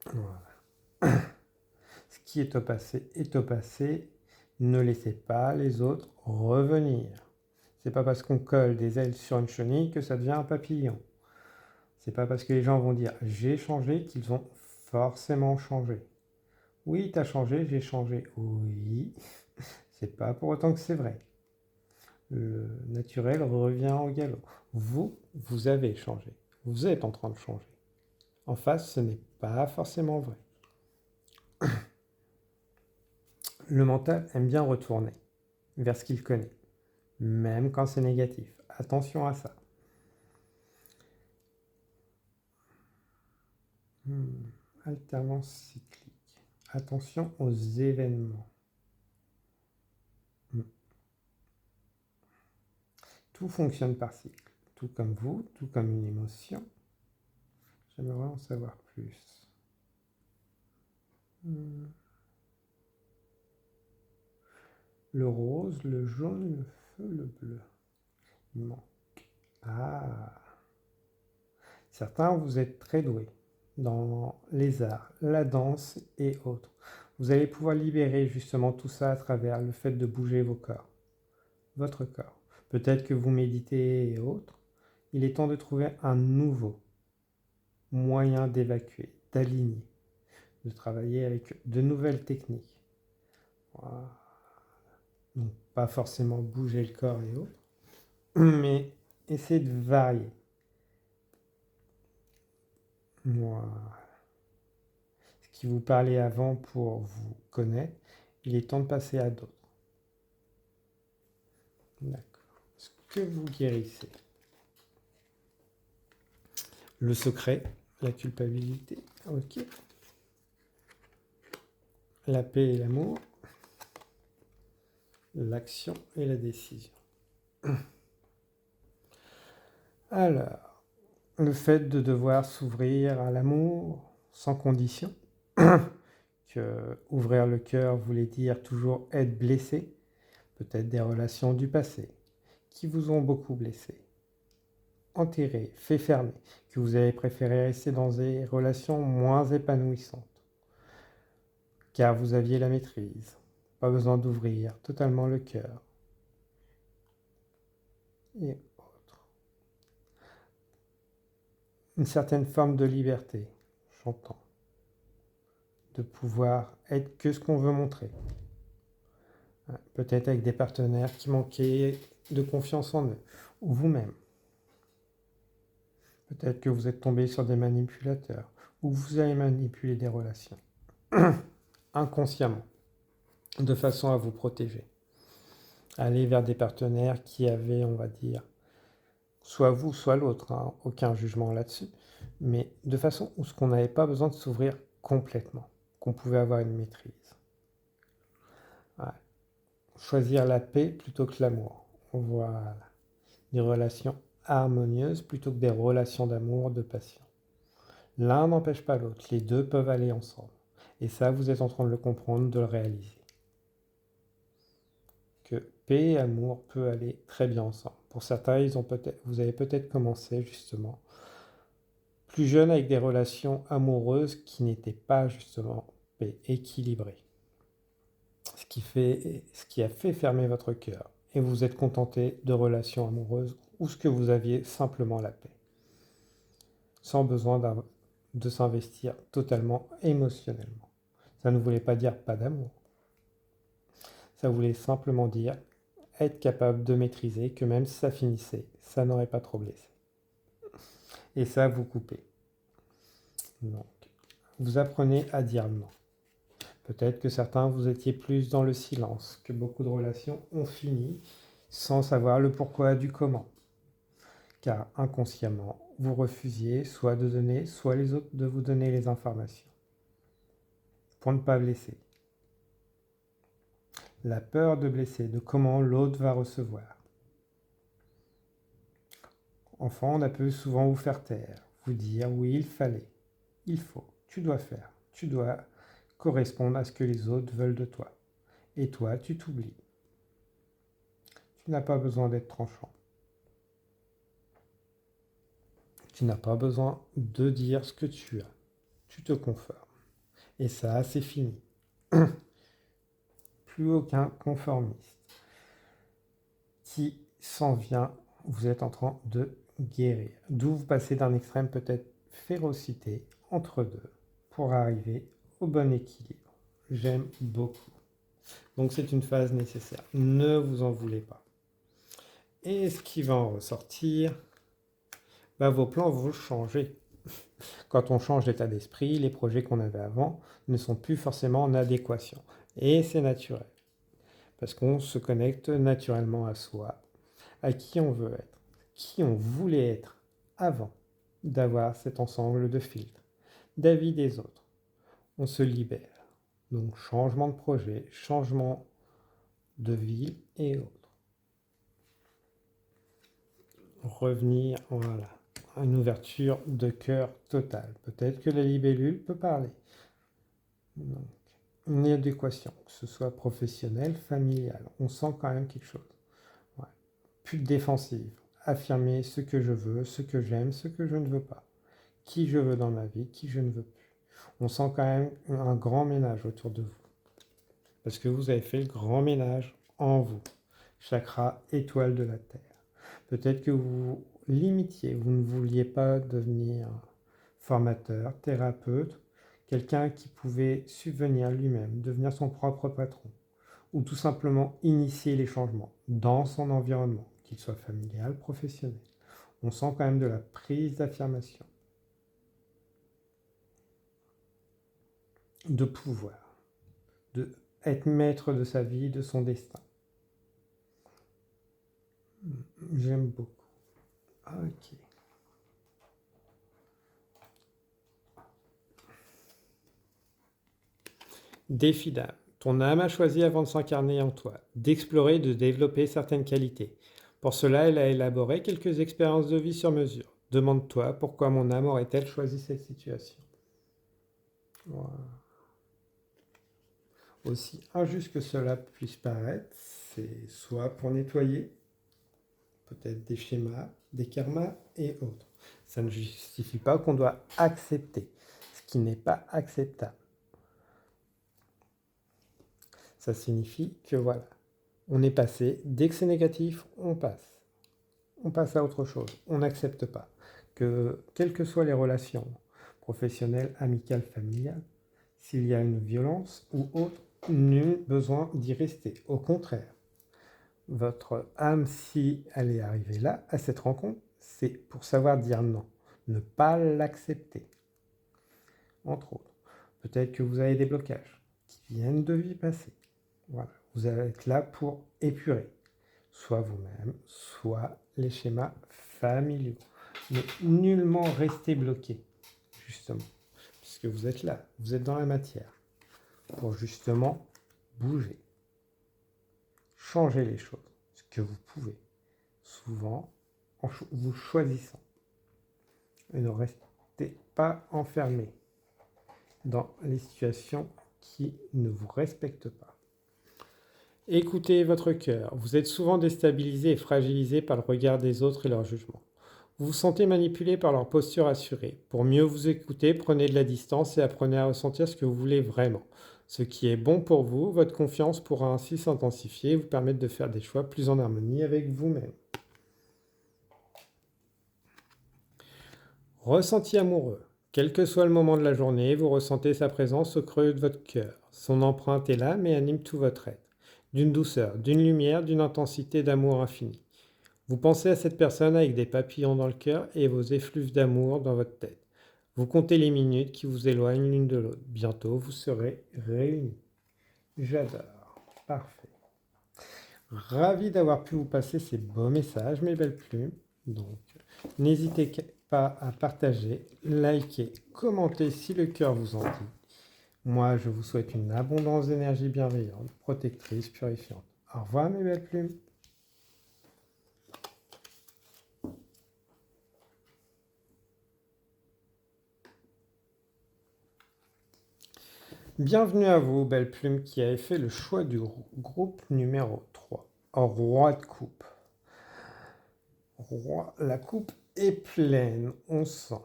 Voilà. Ce qui est au passé est au passé. Ne laissez pas les autres revenir. C'est pas parce qu'on colle des ailes sur une chenille que ça devient un papillon. C'est pas parce que les gens vont dire j'ai changé qu'ils ont forcément changé. Oui, t'as changé, j'ai changé. Oui, c'est pas pour autant que c'est vrai. Le naturel revient au galop. Vous avez changé. Vous êtes en train de changer. En face, ce n'est pas forcément vrai. Le mental aime bien retourner vers ce qu'il connaît, même quand c'est négatif. Attention à ça. Alternance cyclique. Attention aux événements. Hmm. Tout fonctionne par cycle. Tout comme vous, tout comme une émotion. J'aimerais en savoir plus. Hmm. Le rose, le jaune, le feu, le bleu. Il manque. Ah. Certains, vous êtes très doués dans les arts, la danse et autres. Vous allez pouvoir libérer justement tout ça à travers le fait de bouger vos corps, votre corps. Peut-être que vous méditez et autres. Il est temps de trouver un nouveau moyen d'évacuer, d'aligner, de travailler avec de nouvelles techniques. Voilà. Donc, pas forcément bouger le corps et autres, mais essayer de varier. Voilà. Ce qui vous parlait avant pour vous connaître, il est temps de passer à d'autres. D'accord. Est-ce que vous guérissez? Le secret, la culpabilité, ok. La paix et l'amour, l'action et la décision. Alors, le fait de devoir s'ouvrir à l'amour sans condition, que ouvrir le cœur voulait dire toujours être blessé, peut-être des relations du passé qui vous ont beaucoup blessé, enterré, fait fermer, que vous avez préféré rester dans des relations moins épanouissantes, car vous aviez la maîtrise, pas besoin d'ouvrir totalement le cœur, et autres. Une certaine forme de liberté, j'entends, de pouvoir être que ce qu'on veut montrer. Peut-être avec des partenaires qui manquaient de confiance en eux, ou vous-même. Peut-être que vous êtes tombé sur des manipulateurs, ou vous avez manipulé des relations, inconsciemment, de façon à vous protéger. Aller vers des partenaires qui avaient, on va dire, soit vous, soit l'autre, hein, aucun jugement là-dessus, mais de façon où ce qu'on n'avait pas besoin de s'ouvrir complètement, qu'on pouvait avoir une maîtrise. Ouais. Choisir la paix plutôt que l'amour. Voilà. Des relations harmonieuses plutôt que des relations d'amour, de passion. L'un n'empêche pas l'autre, les deux peuvent aller ensemble. Et ça, vous êtes en train de le comprendre, de le réaliser. Que paix et amour peuvent aller très bien ensemble. Pour certains, vous avez peut-être commencé justement plus jeune avec des relations amoureuses qui n'étaient pas justement équilibrées. Ce qui a fait fermer votre cœur. Et vous vous êtes contenté de relations amoureuses où ce que vous aviez simplement la paix. Sans besoin de s'investir totalement émotionnellement. Ça ne voulait pas dire pas d'amour. Ça voulait simplement dire être capable de maîtriser que même si ça finissait, ça n'aurait pas trop blessé. Et ça, vous coupez. Donc, vous apprenez à dire non. Peut-être que certains, vous étiez plus dans le silence, que beaucoup de relations ont fini sans savoir le pourquoi du comment. Car inconsciemment, vous refusiez soit de donner, soit les autres de vous donner les informations. Pour ne pas blesser. La peur de blesser, de comment l'autre va recevoir. Enfant, on a pu souvent vous faire taire, vous dire oui, il fallait, il faut, tu dois faire, tu dois correspondre à ce que les autres veulent de toi. Et toi, tu t'oublies. Tu n'as pas besoin d'être tranchant. Tu n'as pas besoin de dire ce que tu as. Tu te conformes. Et ça, c'est fini. Plus aucun conformiste qui s'en vient, vous êtes en train de guérir. D'où vous passez d'un extrême peut-être férocité entre deux pour arriver au bon équilibre. J'aime beaucoup. Donc c'est une phase nécessaire. Ne vous en voulez pas. Et ce qui va en ressortir, vos plans vont changer. Quand on change d'état d'esprit, les projets qu'on avait avant ne sont plus forcément en adéquation. Et c'est naturel. Parce qu'on se connecte naturellement à soi, à qui on veut être, qui on voulait être avant d'avoir cet ensemble de filtres, d'avis des autres. On se libère. Donc changement de projet, changement de vie et autres. Revenir, voilà, à une ouverture de cœur totale. Peut-être que la libellule peut parler. Donc, une adéquation, que ce soit professionnelle, familiale. On sent quand même quelque chose. Ouais. Plus de défensive. Affirmer ce que je veux, ce que j'aime, ce que je ne veux pas. Qui je veux dans ma vie, qui je ne veux plus. On sent quand même un grand ménage autour de vous. Parce que vous avez fait le grand ménage en vous. Chakra étoile de la Terre. Peut-être que vous limitiez, vous ne vouliez pas devenir formateur, thérapeute, quelqu'un qui pouvait subvenir lui-même, devenir son propre patron, ou tout simplement initier les changements dans son environnement, qu'il soit familial, professionnel. On sent quand même de la prise d'affirmation, de pouvoir, de être maître de sa vie, de son destin. J'aime beaucoup. Ok. Défi d'âme. Ton âme a choisi avant de s'incarner en toi, d'explorer et de développer certaines qualités. Pour cela, elle a élaboré quelques expériences de vie sur mesure. Demande-toi pourquoi mon âme aurait-elle choisi cette situation. Voilà. Aussi injuste que cela puisse paraître, c'est soit pour nettoyer, peut-être des schémas, des karmas et autres. Ça ne justifie pas qu'on doit accepter ce qui n'est pas acceptable. Ça signifie que voilà, on est passé, dès que c'est négatif, on passe. On passe à autre chose, on n'accepte pas que, quelles que soient les relations professionnelles, amicales, familiales, s'il y a une violence ou autre, nul besoin d'y rester. Au contraire, votre âme, si elle est arrivée là, à cette rencontre, c'est pour savoir dire non, ne pas l'accepter, entre autres. Peut-être que vous avez des blocages qui viennent de vie passée. Voilà, vous allez être là pour épurer, soit vous-même, soit les schémas familiaux. Mais nullement rester bloqué, justement, puisque vous êtes là, vous êtes dans la matière, pour justement bouger, changer les choses, ce que vous pouvez, souvent en vous choisissant. Et ne restez pas enfermé dans les situations qui ne vous respectent pas. Écoutez votre cœur. Vous êtes souvent déstabilisé et fragilisé par le regard des autres et leur jugement. Vous vous sentez manipulé par leur posture assurée. Pour mieux vous écouter, prenez de la distance et apprenez à ressentir ce que vous voulez vraiment. Ce qui est bon pour vous, votre confiance pourra ainsi s'intensifier et vous permettre de faire des choix plus en harmonie avec vous-même. Ressenti amoureux. Quel que soit le moment de la journée, vous ressentez sa présence au creux de votre cœur. Son empreinte est là, mais anime tout votre être. D'une douceur, d'une lumière, d'une intensité d'amour infini. Vous pensez à cette personne avec des papillons dans le cœur et vos effluves d'amour dans votre tête. Vous comptez les minutes qui vous éloignent l'une de l'autre. Bientôt, vous serez réunis. J'adore. Parfait. Ravi d'avoir pu vous passer ces beaux messages, mes belles plumes. Donc, n'hésitez pas à partager, liker, commenter si le cœur vous en dit. Moi, je vous souhaite une abondance d'énergie bienveillante, protectrice, purifiante. Au revoir, mes belles plumes. Bienvenue à vous, belle plume, qui avez fait le choix du groupe numéro 3. Roi de coupe. La coupe est pleine, on sent.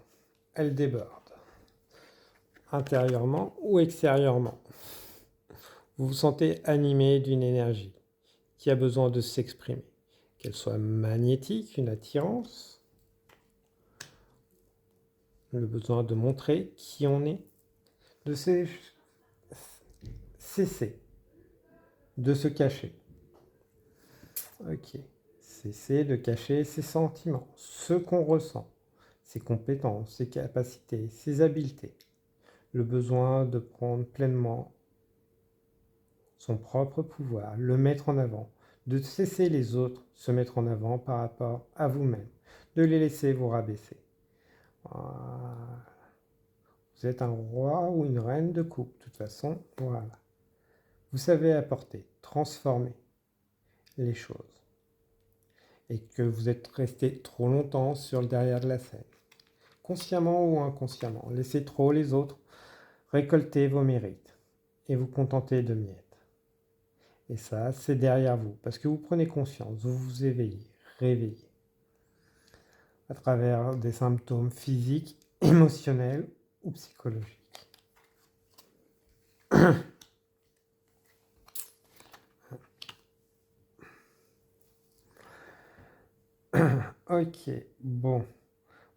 Elle déborde. Intérieurement ou extérieurement. Vous vous sentez animé d'une énergie qui a besoin de s'exprimer. Qu'elle soit magnétique, une attirance, le besoin de montrer qui on est, de cesser de se cacher. Ok. Cesser de cacher ses sentiments, ce qu'on ressent, ses compétences, ses capacités, ses habiletés. Le besoin de prendre pleinement son propre pouvoir, le mettre en avant, de cesser les autres, se mettre en avant par rapport à vous-même, de les laisser vous rabaisser. Vous êtes un roi ou une reine de coupe, de toute façon, voilà. Vous savez apporter, transformer les choses. Et que vous êtes resté trop longtemps sur le derrière de la scène. Consciemment ou inconsciemment, laissez trop les autres récolter vos mérites et vous contenter de miettes. Et ça, c'est derrière vous, parce que vous prenez conscience, vous vous éveillez, réveillez, à travers des symptômes physiques, émotionnels ou psychologiques. Ok, bon,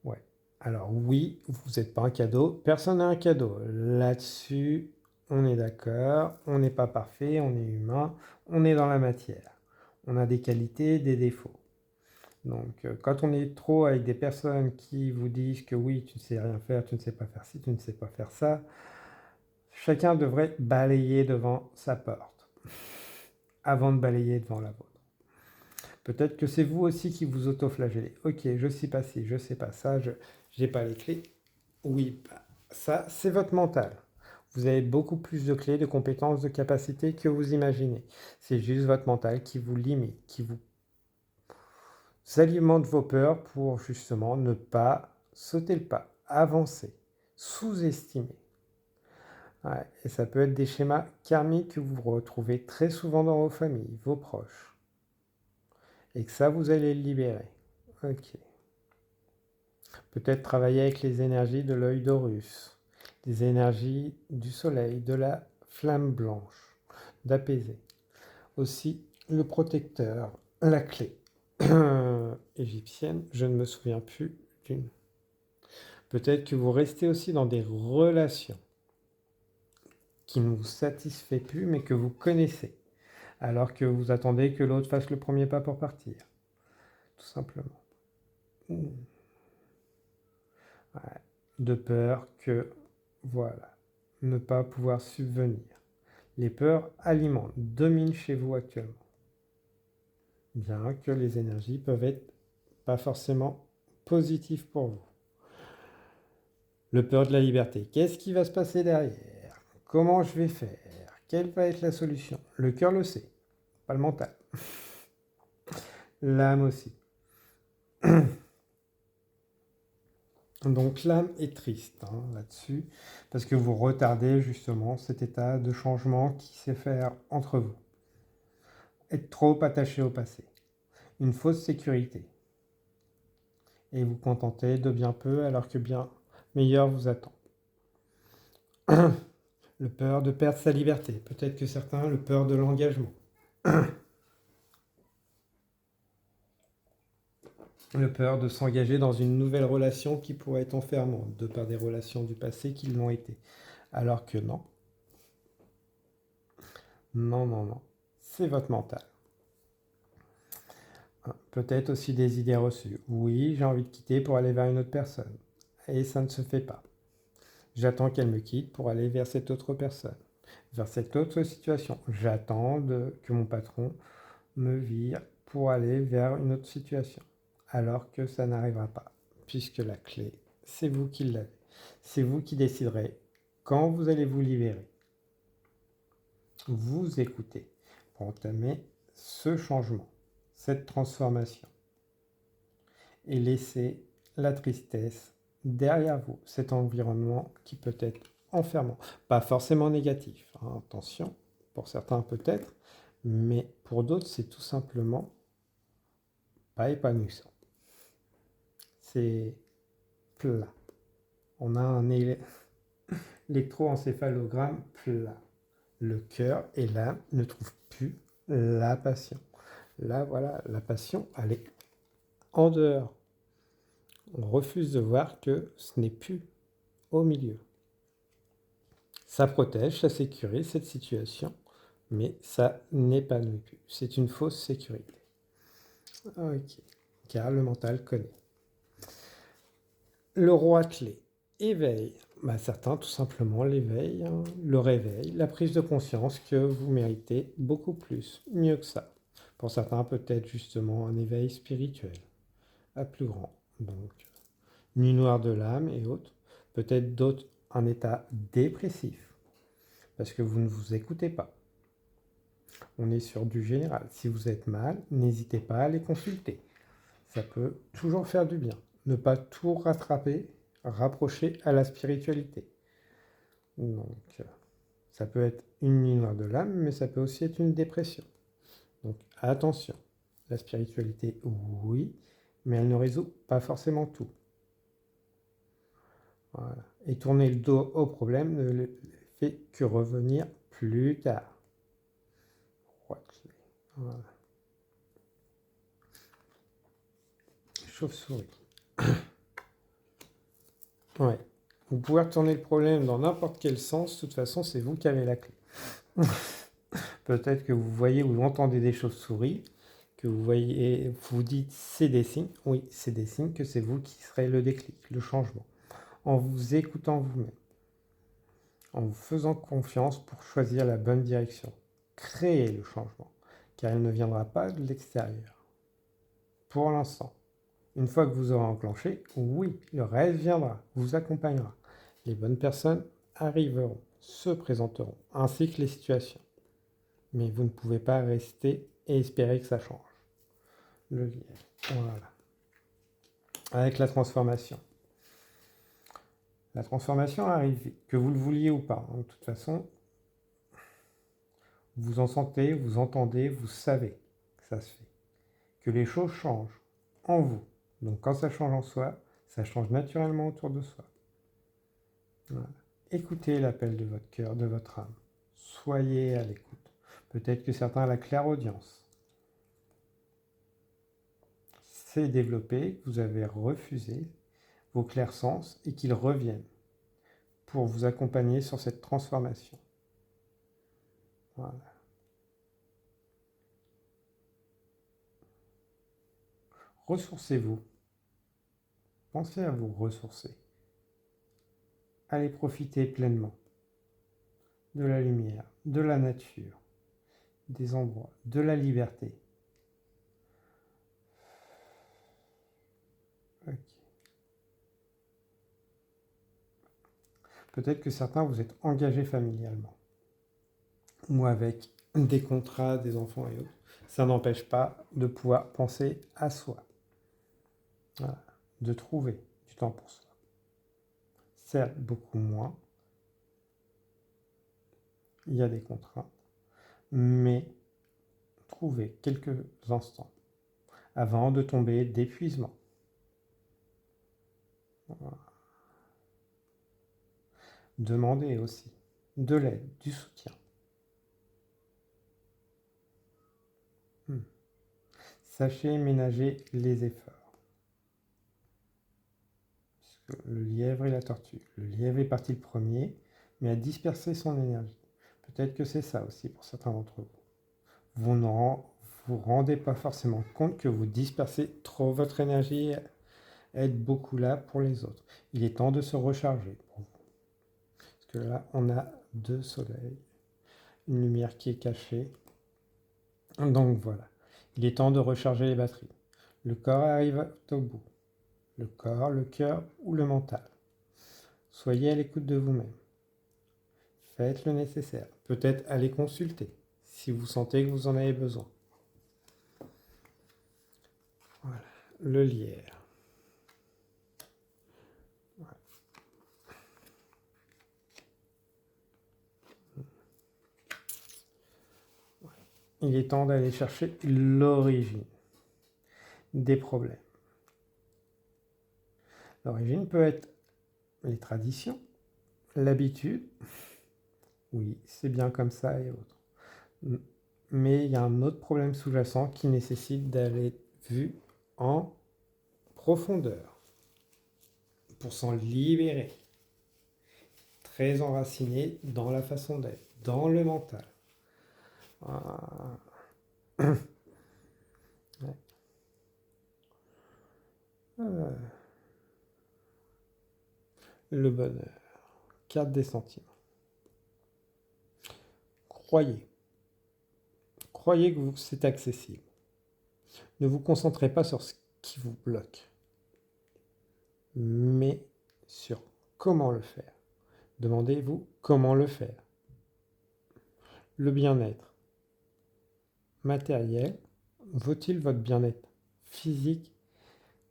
ouais. Alors oui, vous n'êtes pas un cadeau, personne n'a un cadeau. Là-dessus, on est d'accord, on n'est pas parfait, on est humain, on est dans la matière. On a des qualités, des défauts. Donc quand on est trop avec des personnes qui vous disent que oui, tu ne sais rien faire, tu ne sais pas faire ci, tu ne sais pas faire ça, chacun devrait balayer devant sa porte avant de balayer devant la vôtre. Peut-être que c'est vous aussi qui vous auto-flagellez. Ok, je ne sais pas ci, je ne sais pas ça, je n'ai pas les clés. Oui, ça, c'est votre mental. Vous avez beaucoup plus de clés, de compétences, de capacités que vous imaginez. C'est juste votre mental qui vous limite, qui vous alimente vos peurs pour justement ne pas sauter le pas, avancer, sous-estimer. Ouais, et ça peut être des schémas karmiques que vous retrouvez très souvent dans vos familles, vos proches. Et que ça, vous allez le libérer. Ok. Peut-être travailler avec les énergies de l'œil d'Horus, des énergies du soleil, de la flamme blanche, d'apaiser. Aussi, le protecteur, la clé égyptienne, je ne me souviens plus d'une. Peut-être que vous restez aussi dans des relations qui ne vous satisfait plus, mais que vous connaissez, alors que vous attendez que l'autre fasse le premier pas pour partir, tout simplement. Ouais. De peur que, voilà, ne pas pouvoir subvenir. Les peurs alimentent, dominent chez vous actuellement. Bien que les énergies peuvent être pas forcément positives pour vous. Le peur de la liberté. Qu'est-ce qui va se passer derrière? Comment je vais faire? Quelle va être la solution? Le cœur le sait, pas le mental. L'âme aussi. Donc l'âme est triste là-dessus, parce que vous retardez justement cet état de changement qui sait faire entre vous. Être trop attaché au passé. Une fausse sécurité. Et vous contentez de bien peu alors que bien meilleur vous attend. Le peur de perdre sa liberté. Peut-être que certains, le peur de l'engagement. Le peur de s'engager dans une nouvelle relation qui pourrait être enfermante, de par des relations du passé qui l'ont été. Alors que non. Non, non, non. C'est votre mental. Peut-être aussi des idées reçues. Oui, j'ai envie de quitter pour aller vers une autre personne. Et ça ne se fait pas. J'attends qu'elle me quitte pour aller vers cette autre personne, vers cette autre situation. J'attends que mon patron me vire pour aller vers une autre situation. Alors que ça n'arrivera pas, puisque la clé, c'est vous qui l'avez. C'est vous qui déciderez quand vous allez vous libérer. Vous écoutez pour entamer ce changement, cette transformation. Et laissez la tristesse derrière vous, cet environnement qui peut être enfermant. Pas forcément négatif, attention, pour certains peut-être, mais pour d'autres c'est tout simplement pas épanouissant. C'est plat. On a un électroencéphalogramme plat. Le cœur et l'âme ne trouvent plus la passion. Là, voilà, la passion, elle est en dehors. On refuse de voir que ce n'est plus au milieu. Ça protège, ça sécurise cette situation, mais ça n'épanouit plus. C'est une fausse sécurité. Ok, car le mental connaît. Le roi clé, éveil. Certains, tout simplement, l'éveil, hein, le réveil, la prise de conscience que vous méritez beaucoup plus, mieux que ça. Pour certains, peut-être justement un éveil spirituel, à plus grand. Donc, nuit noire de l'âme et autres. Peut-être d'autres, un état dépressif, parce que vous ne vous écoutez pas. On est sur du général. Si vous êtes mal, n'hésitez pas à les consulter. Ça peut toujours faire du bien. Ne pas tout rattraper, rapprocher à la spiritualité. Donc, ça peut être une nuit noire de l'âme, mais ça peut aussi être une dépression. Donc, attention. La spiritualité, oui, mais elle ne résout pas forcément tout. Voilà. Et tourner le dos au problème ne le fait que revenir plus tard. Voilà. Chauve-souris. Ouais. Vous pouvez retourner le problème dans n'importe quel sens, de toute façon, c'est vous qui avez la clé. Peut-être que vous voyez ou entendez des chauves-souris, que vous voyez, vous dites c'est des signes. Oui, c'est des signes que c'est vous qui serez le déclic, le changement. En vous écoutant vous-même, en vous faisant confiance pour choisir la bonne direction. Créez le changement, car il ne viendra pas de l'extérieur. Pour l'instant. Une fois que vous aurez enclenché, oui, le reste viendra, vous accompagnera. Les bonnes personnes arriveront, se présenteront, ainsi que les situations. Mais vous ne pouvez pas rester et espérer que ça change. Le lien. Voilà. Avec la transformation. La transformation arrive vite, que vous le vouliez ou pas. De toute façon, vous en sentez, vous entendez, vous savez que ça se fait. Que les choses changent en vous. Donc quand ça change en soi, ça change naturellement autour de soi. Voilà. Écoutez l'appel de votre cœur, de votre âme. Soyez à l'écoute. Peut-être que certains ont la clairaudience. C'est développé, que vous avez refusé vos clairsens et qu'ils reviennent pour vous accompagner sur cette transformation. Voilà. Ressourcez-vous. Pensez à vous ressourcer. Allez profiter pleinement de la lumière, de la nature, des endroits, de la liberté. Okay. Peut-être que certains vous êtes engagés familialement ou avec des contrats, des enfants et autres. Ça n'empêche pas de pouvoir penser à soi. Voilà. De trouver du temps pour soi. Certes, beaucoup moins. Il y a des contraintes. Mais trouvez quelques instants avant de tomber d'épuisement. Voilà. Demandez aussi de l'aide, du soutien. Sachez ménager les efforts. Le lièvre et la tortue. Le lièvre est parti le premier, mais a dispersé son énergie. Peut-être que c'est ça aussi pour certains d'entre vous. Vous ne vous rendez pas forcément compte que vous dispersez trop votre énergie et êtes beaucoup là pour les autres. Il est temps de se recharger pour vous. Parce que là, on a 2 soleils, une lumière qui est cachée. Donc voilà, il est temps de recharger les batteries. Le corps arrive au bout. Le corps, le cœur ou le mental. Soyez à l'écoute de vous-même. Faites le nécessaire. Peut-être aller consulter si vous sentez que vous en avez besoin. Voilà, le lierre. Voilà. Il est temps d'aller chercher l'origine des problèmes. L'origine peut être les traditions, l'habitude. Oui, c'est bien comme ça et autres. Mais il y a un autre problème sous-jacent qui nécessite d'aller vu en profondeur pour s'en libérer. très enraciné dans la façon d'être, dans le mental. Ouais. Le bonheur, carte des sentiments. Croyez, croyez que c'est accessible. Ne vous concentrez pas sur ce qui vous bloque, mais sur comment le faire. Demandez-vous comment le faire. Le bien-être matériel vaut-il votre bien-être physique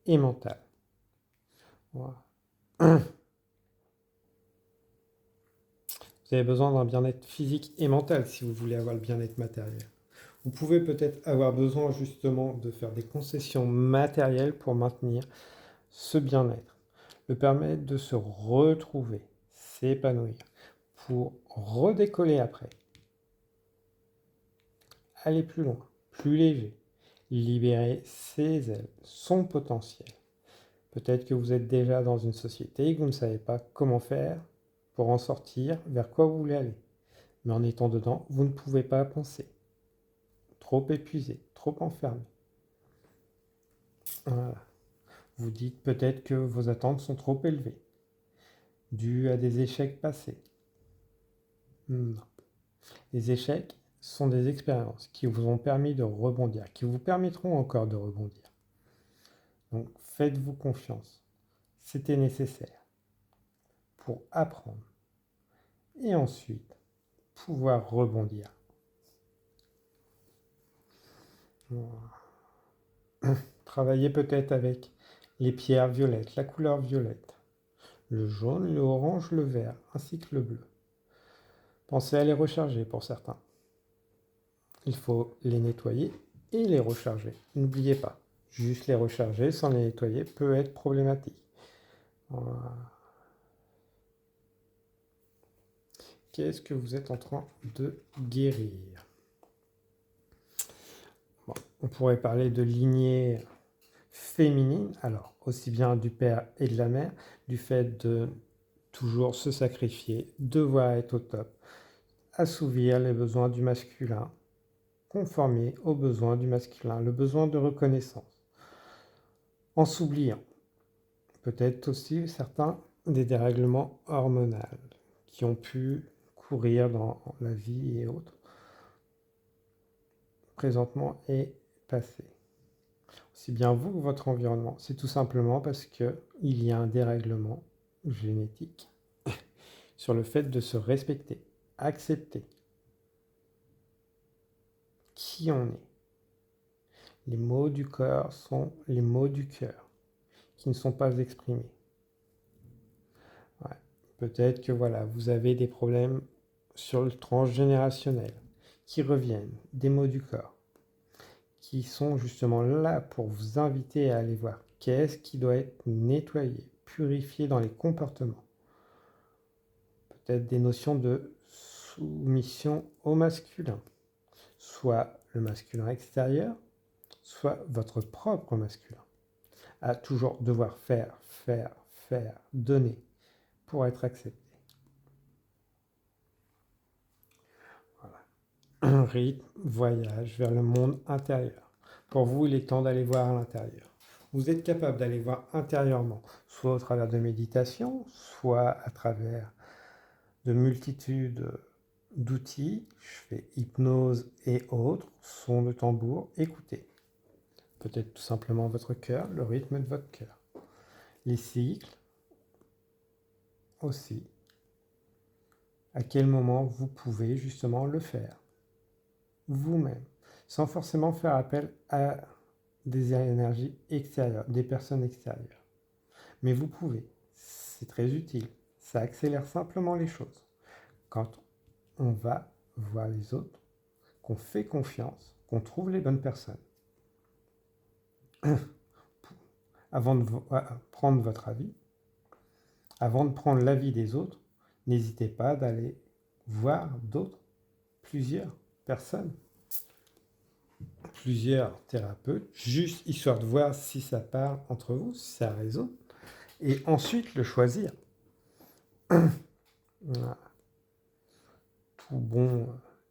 et mental? Voilà. Vous avez besoin d'un bien-être physique et mental si vous voulez avoir le bien-être matériel. Vous pouvez peut-être avoir besoin justement de faire des concessions matérielles pour maintenir ce bien-être, le permettre de se retrouver, s'épanouir, pour redécoller après, aller plus loin, plus léger, libérer ses ailes, son potentiel. Peut-être que vous êtes déjà dans une société et que vous ne savez pas comment faire pour en sortir, vers quoi vous voulez aller. Mais en étant dedans, vous ne pouvez pas penser. Trop épuisé, trop enfermé. Voilà. Vous dites peut-être que vos attentes sont trop élevées, dues à des échecs passés. Non. Les échecs sont des expériences qui vous ont permis de rebondir, qui vous permettront encore de rebondir. Donc faites-vous confiance. C'était nécessaire pour apprendre et ensuite pouvoir rebondir. Travaillez peut-être avec les pierres violettes, la couleur violette, le jaune, le orange, le vert, ainsi que le bleu. Pensez à les recharger pour certains. Il faut les nettoyer et les recharger. N'oubliez pas, juste les recharger sans les nettoyer peut être problématique. Voilà. Qu'est-ce que vous êtes en train de guérir? Bon, on pourrait parler de lignée féminine, alors aussi bien du père et de la mère, du fait de toujours se sacrifier, devoir être au top, assouvir les besoins du masculin, conformer aux besoins du masculin, le besoin de reconnaissance, en s'oubliant. Peut-être aussi certains des dérèglements hormonaux qui ont pu courir dans la vie et autres, présentement et passé. Aussi bien vous que votre environnement. C'est tout simplement parce qu'il y a un dérèglement génétique sur le fait de se respecter, accepter qui on est. Les mots du corps sont les mots du cœur qui ne sont pas exprimés. Ouais. Peut-être que voilà, vous avez des problèmes sur le transgénérationnel qui reviennent, des mots du corps, qui sont justement là pour vous inviter à aller voir qu'est-ce qui doit être nettoyé, purifié dans les comportements. Peut-être des notions de soumission au masculin, soit le masculin extérieur, soit votre propre masculin, à toujours devoir faire, donner pour être accepté. Voilà. Un rythme, voyage vers le monde intérieur. Pour vous, il est temps d'aller voir à l'intérieur. Vous êtes capable d'aller voir intérieurement, soit au travers de méditation, soit à travers de multitudes d'outils. Je fais hypnose et autres, son de tambour, écoutez. Peut-être tout simplement votre cœur, le rythme de votre cœur. Les cycles aussi. À quel moment vous pouvez justement le faire vous-même, sans forcément faire appel à des énergies extérieures, des personnes extérieures. Mais vous pouvez, c'est très utile, ça accélère simplement les choses. Quand on va voir les autres, qu'on fait confiance, qu'on trouve les bonnes personnes. Avant de prendre votre avis, avant de prendre l'avis des autres, n'hésitez pas d'aller voir d'autres, plusieurs personnes, plusieurs thérapeutes, juste histoire de voir si ça parle entre vous, si ça résonne, et ensuite le choisir. Voilà. Tout bon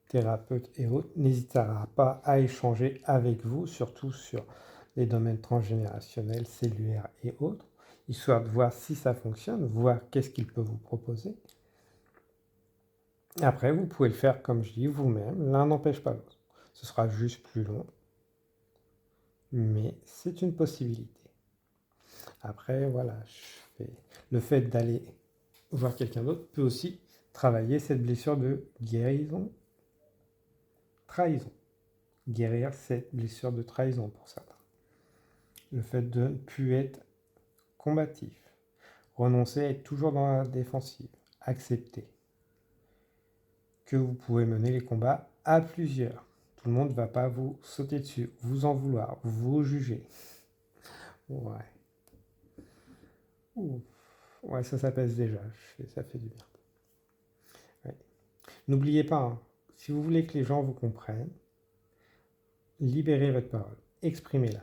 thérapeute et autres n'hésitera pas à échanger avec vous, surtout sur les domaines transgénérationnels, cellulaires et autres, histoire de voir si ça fonctionne, voir qu'est-ce qu'il peut vous proposer. Après, vous pouvez le faire, comme je dis, vous-même. L'un n'empêche pas l'autre. Ce sera juste plus long, mais c'est une possibilité. Après, voilà, le fait d'aller voir quelqu'un d'autre peut aussi travailler cette blessure de guérison, trahison. Guérir cette blessure de trahison pour certains. Le fait de ne plus être combatif. Renoncer à être toujours dans la défensive. Accepter que vous pouvez mener les combats à plusieurs. Tout le monde ne va pas vous sauter dessus, vous en vouloir, vous juger. Ouais. Ouh. Ouais, ça s'apaise déjà. Ça fait du bien. Ouais. N'oubliez pas, hein, si vous voulez que les gens vous comprennent, libérez votre parole. Exprimez-la.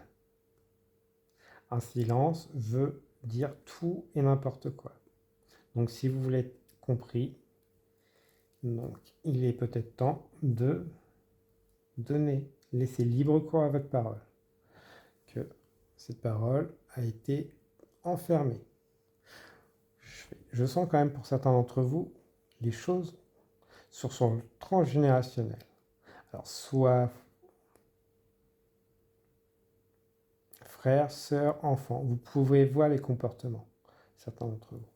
Un silence veut dire tout et n'importe quoi. Donc si vous voulez être compris, donc il est peut-être temps de laisser libre cours à votre parole. Que cette parole a été enfermée. Je sens quand même pour certains d'entre vous les choses sur son transgénérationnel. Alors soit frère, sœur, enfant, vous pouvez voir les comportements, certains d'entre vous.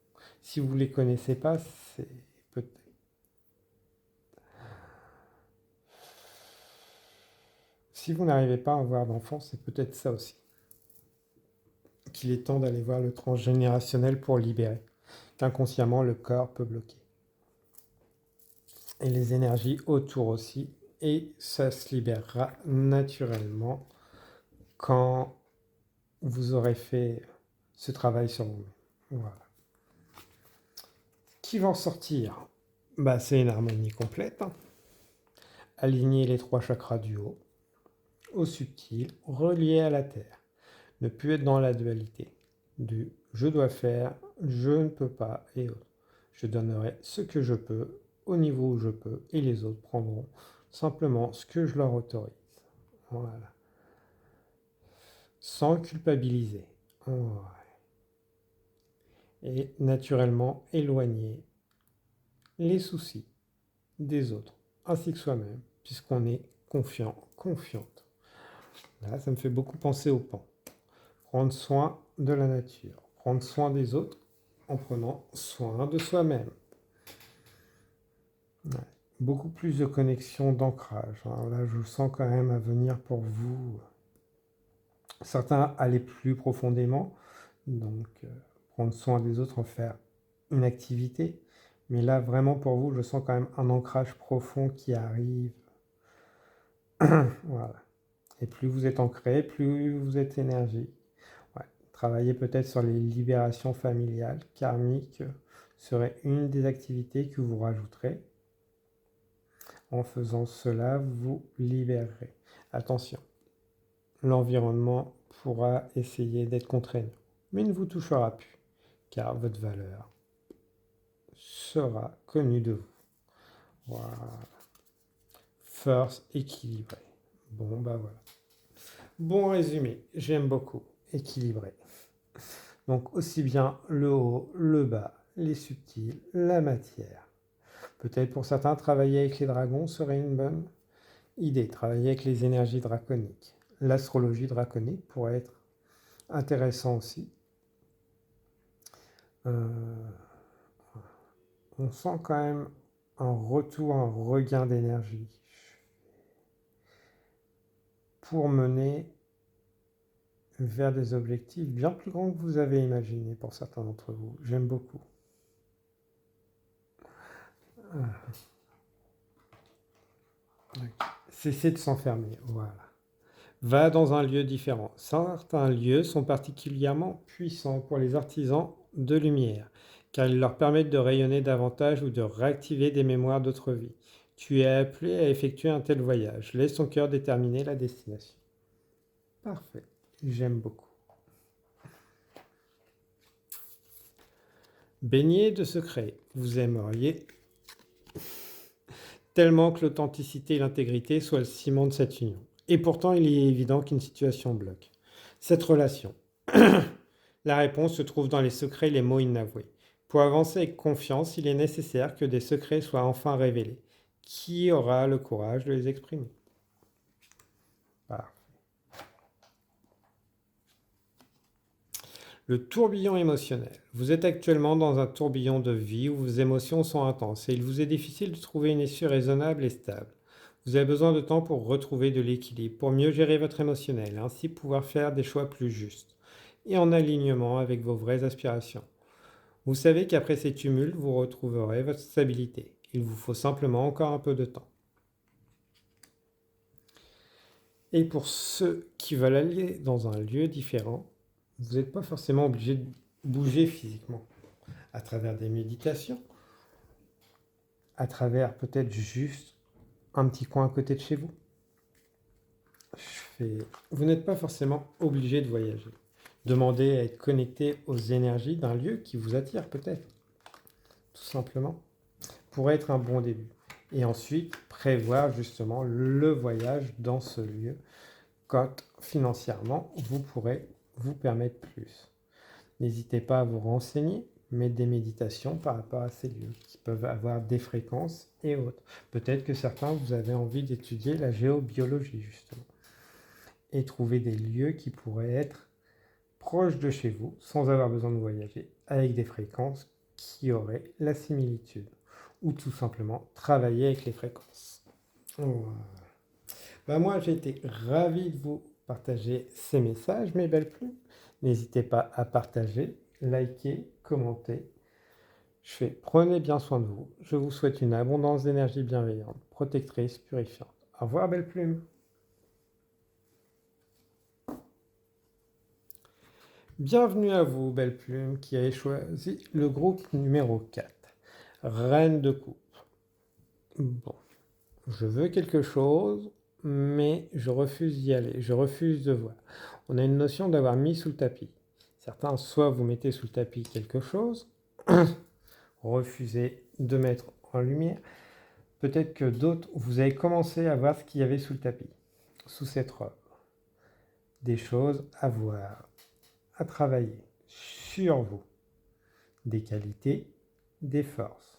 Si vous ne les connaissez pas, c'est peut-être... Si vous n'arrivez pas à avoir d'enfant, c'est peut-être ça aussi. Qu'il est temps d'aller voir le transgénérationnel pour libérer. Qu'inconsciemment, le corps peut bloquer. Et les énergies autour aussi. Et ça se libérera naturellement quand vous aurez fait ce travail sur vous. Voilà. Qui va en sortir? C'est une harmonie complète. Aligner les 3 chakras du haut au subtil, relié à la terre. Ne plus être dans la dualité du je dois faire, je ne peux pas et autres. Je donnerai ce que je peux au niveau où je peux et les autres prendront simplement ce que je leur autorise. Voilà. Sans culpabiliser. Ouais. Et naturellement éloigner les soucis des autres ainsi que soi-même puisqu'on est confiant, confiante. Là, ça me fait beaucoup penser au pan. Prendre soin de la nature, prendre soin des autres en prenant soin de soi-même. Ouais. Beaucoup plus de connexion, d'ancrage. Alors là, je sens quand même à venir pour vous. Certains aller plus profondément, donc prendre soin des autres, en faire une activité. Mais là, vraiment pour vous, je sens quand même un ancrage profond qui arrive. Voilà. Et plus vous êtes ancré, plus vous êtes énergie. Ouais. Travailler peut-être sur les libérations familiales, karmiques, serait une des activités que vous rajouterez. En faisant cela, vous libérerez. Attention, l'environnement pourra essayer d'être contraignant, mais ne vous touchera plus, car votre valeur sera connue de vous. Voilà. Force équilibrée. Bon, voilà. Bon résumé, j'aime beaucoup. Équilibré. Donc aussi bien le haut, le bas, les subtils, la matière. Peut-être pour certains, travailler avec les dragons serait une bonne idée. Travailler avec les énergies draconiques. L'astrologie draconique pourrait être intéressant aussi. On sent quand même un retour, un regain d'énergie pour mener vers des objectifs bien plus grands que vous avez imaginé pour certains d'entre vous. J'aime beaucoup. Cessez de s'enfermer, voilà. Va dans un lieu différent. Certains lieux sont particulièrement puissants pour les artisans de lumière, car ils leur permettent de rayonner davantage ou de réactiver des mémoires d'autres vies. Tu es appelé à effectuer un tel voyage. Laisse ton cœur déterminer la destination. Parfait, j'aime beaucoup. Baigné de secrets, vous aimeriez tellement que l'authenticité et l'intégrité soient le ciment de cette union. Et pourtant, il est évident qu'une situation bloque. Cette relation. La réponse se trouve dans les secrets et les mots inavoués. Pour avancer avec confiance, il est nécessaire que des secrets soient enfin révélés. Qui aura le courage de les exprimer? Voilà. Le tourbillon émotionnel. Vous êtes actuellement dans un tourbillon de vie où vos émotions sont intenses et il vous est difficile de trouver une issue raisonnable et stable. Vous avez besoin de temps pour retrouver de l'équilibre, pour mieux gérer votre émotionnel, ainsi pouvoir faire des choix plus justes et en alignement avec vos vraies aspirations. Vous savez qu'après ces tumultes, vous retrouverez votre stabilité. Il vous faut simplement encore un peu de temps. Et pour ceux qui veulent aller dans un lieu différent, vous n'êtes pas forcément obligé de bouger physiquement. À travers des méditations, à travers peut-être juste un petit coin à côté de chez vous. Vous n'êtes pas forcément obligé de voyager. Demandez à être connecté aux énergies d'un lieu qui vous attire peut-être, tout simplement, pourrait être un bon début. Et ensuite, prévoir justement le voyage dans ce lieu quand financièrement vous pourrez vous permettre plus. N'hésitez pas à vous renseigner, mettre des méditations par rapport à ces lieux qui peuvent avoir des fréquences et autres. Peut-être que certains, vous avez envie d'étudier la géobiologie justement et trouver des lieux qui pourraient être proches de chez vous sans avoir besoin de voyager avec des fréquences qui auraient la similitude ou tout simplement travailler avec les fréquences. Voilà. Moi, j'ai été ravi de vous partager ces messages, mes belles plumes. N'hésitez pas à partager, liker, commenter. Prenez bien soin de vous. Je vous souhaite une abondance d'énergie bienveillante, protectrice, purifiante. Au revoir, belles plumes. Bienvenue à vous, belles plumes, qui avez choisi le groupe numéro 4. Reine de coupe. Bon, je veux quelque chose, mais je refuse d'y aller, je refuse de voir. On a une notion d'avoir mis sous le tapis. Certains, soit vous mettez sous le tapis quelque chose, refusez de mettre en lumière. Peut-être que d'autres, vous avez commencé à voir ce qu'il y avait sous le tapis, sous cette robe. Des choses à voir, à travailler sur vous. Des qualités, des forces.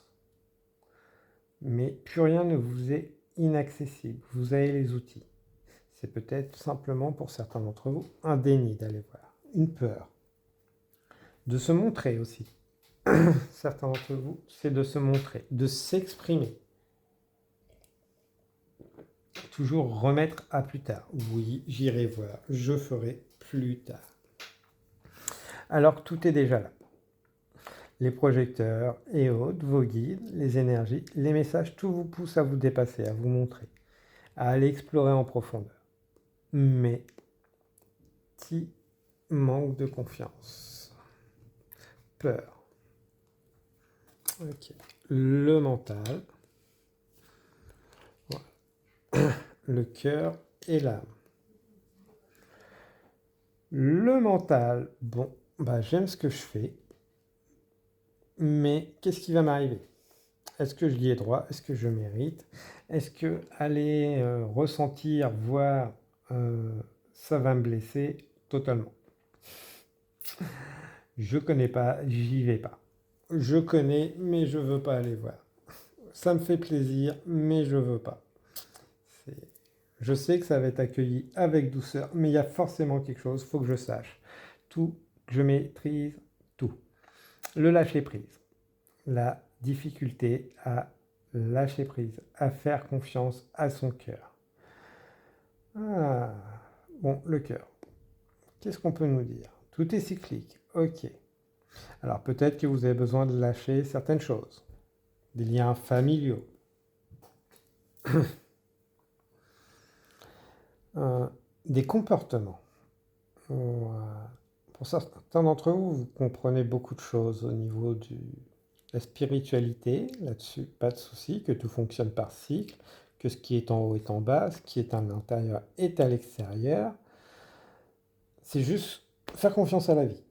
Mais plus rien ne vous est inaccessible. Vous avez les outils. C'est peut-être simplement pour certains d'entre vous un déni d'aller voir, une peur. De se montrer aussi. Certains d'entre vous, c'est de se montrer, de s'exprimer. Toujours remettre à plus tard. Oui, j'irai voir, je ferai plus tard. Alors que tout est déjà là. Les projecteurs et autres, vos guides, les énergies, les messages, tout vous pousse à vous dépasser, à vous montrer, à aller explorer en profondeur. Mais qui manque de confiance, peur. Ok. Le mental, voilà. Le cœur et l'âme. Le mental, bon, j'aime ce que je fais, mais qu'est-ce qui va m'arriver? Est-ce que je y ai droit? Est-ce que je mérite? Est-ce que aller ressentir, voir, ça va me blesser totalement? Je connais pas, j'y vais pas. Je connais, mais je veux pas aller voir. Ça me fait plaisir, mais je veux pas. Je sais que ça va être accueilli avec douceur, mais il y a forcément quelque chose, il faut que je sache. Tout, je maîtrise tout. Le lâcher prise. La difficulté à lâcher prise, à faire confiance à son cœur. Ah, bon, le cœur. Qu'est-ce qu'on peut nous dire? Tout est cyclique, ok. Alors peut-être que vous avez besoin de lâcher certaines choses, des liens familiaux, des comportements. Pour certains d'entre vous, vous comprenez beaucoup de choses au niveau de la spiritualité, là-dessus, pas de souci, que tout fonctionne par cycle, que ce qui est en haut est en bas, ce qui est à l'intérieur est à l'extérieur. C'est juste faire confiance à la vie.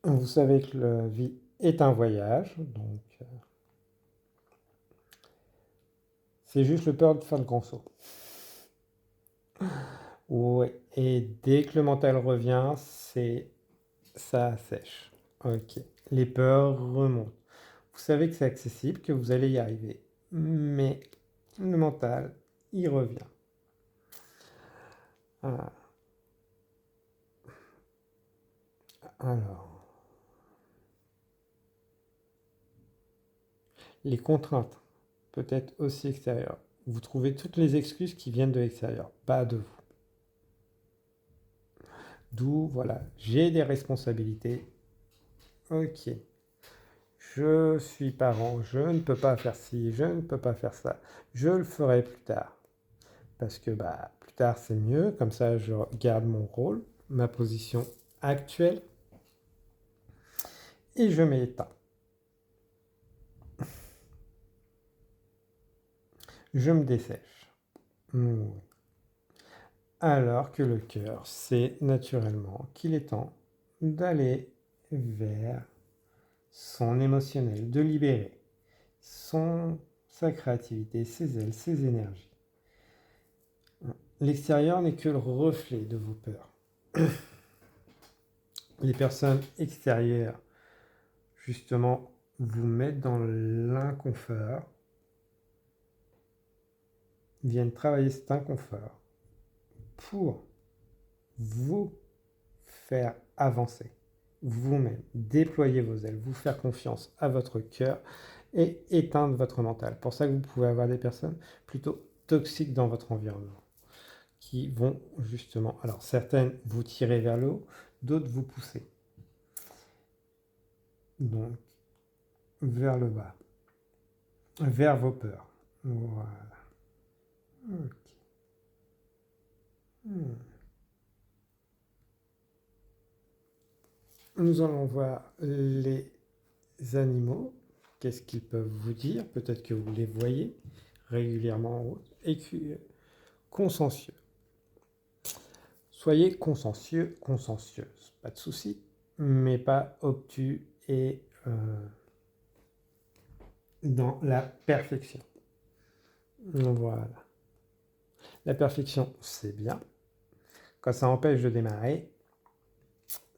Vous savez que la vie est un voyage, donc c'est juste le peur de faire le grand saut. Ouais. Et dès que le mental revient, ça sèche. Ok. Les peurs remontent. Vous savez que c'est accessible, que vous allez y arriver. Mais le mental, il revient. Ah, alors, les contraintes, peut-être aussi extérieures. Vous trouvez toutes les excuses qui viennent de l'extérieur, pas de vous. D'où, voilà, j'ai des responsabilités. Ok. Je suis parent, je ne peux pas faire ci, je ne peux pas faire ça. Je le ferai plus tard. Parce que bah, plus tard c'est mieux, comme ça je garde mon rôle, ma position actuelle, et je m'éteins. Je me dessèche. Oui. Alors que le cœur sait naturellement qu'il est temps d'aller vers son émotionnel, de libérer sa créativité, ses ailes, ses énergies. L'extérieur n'est que le reflet de vos peurs. Les personnes extérieures, justement, vous mettent dans l'inconfort, viennent travailler cet inconfort pour vous faire avancer vous-même, déployer vos ailes, vous faire confiance à votre cœur et éteindre votre mental. Pour ça que vous pouvez avoir des personnes plutôt toxiques dans votre environnement qui vont justement, alors certaines vous tirer vers le haut, d'autres vous pousser. Donc, vers le bas, vers vos peurs. Voilà. Ok. Nous allons voir les animaux. Qu'est-ce qu'ils peuvent vous dire? Peut-être que vous les voyez régulièrement en route. Et consciencieux. Soyez consciencieux, consciencieuse. Pas de souci, mais pas obtus et dans la perfection. Voilà. La perfection, c'est bien. Quand ça empêche de démarrer,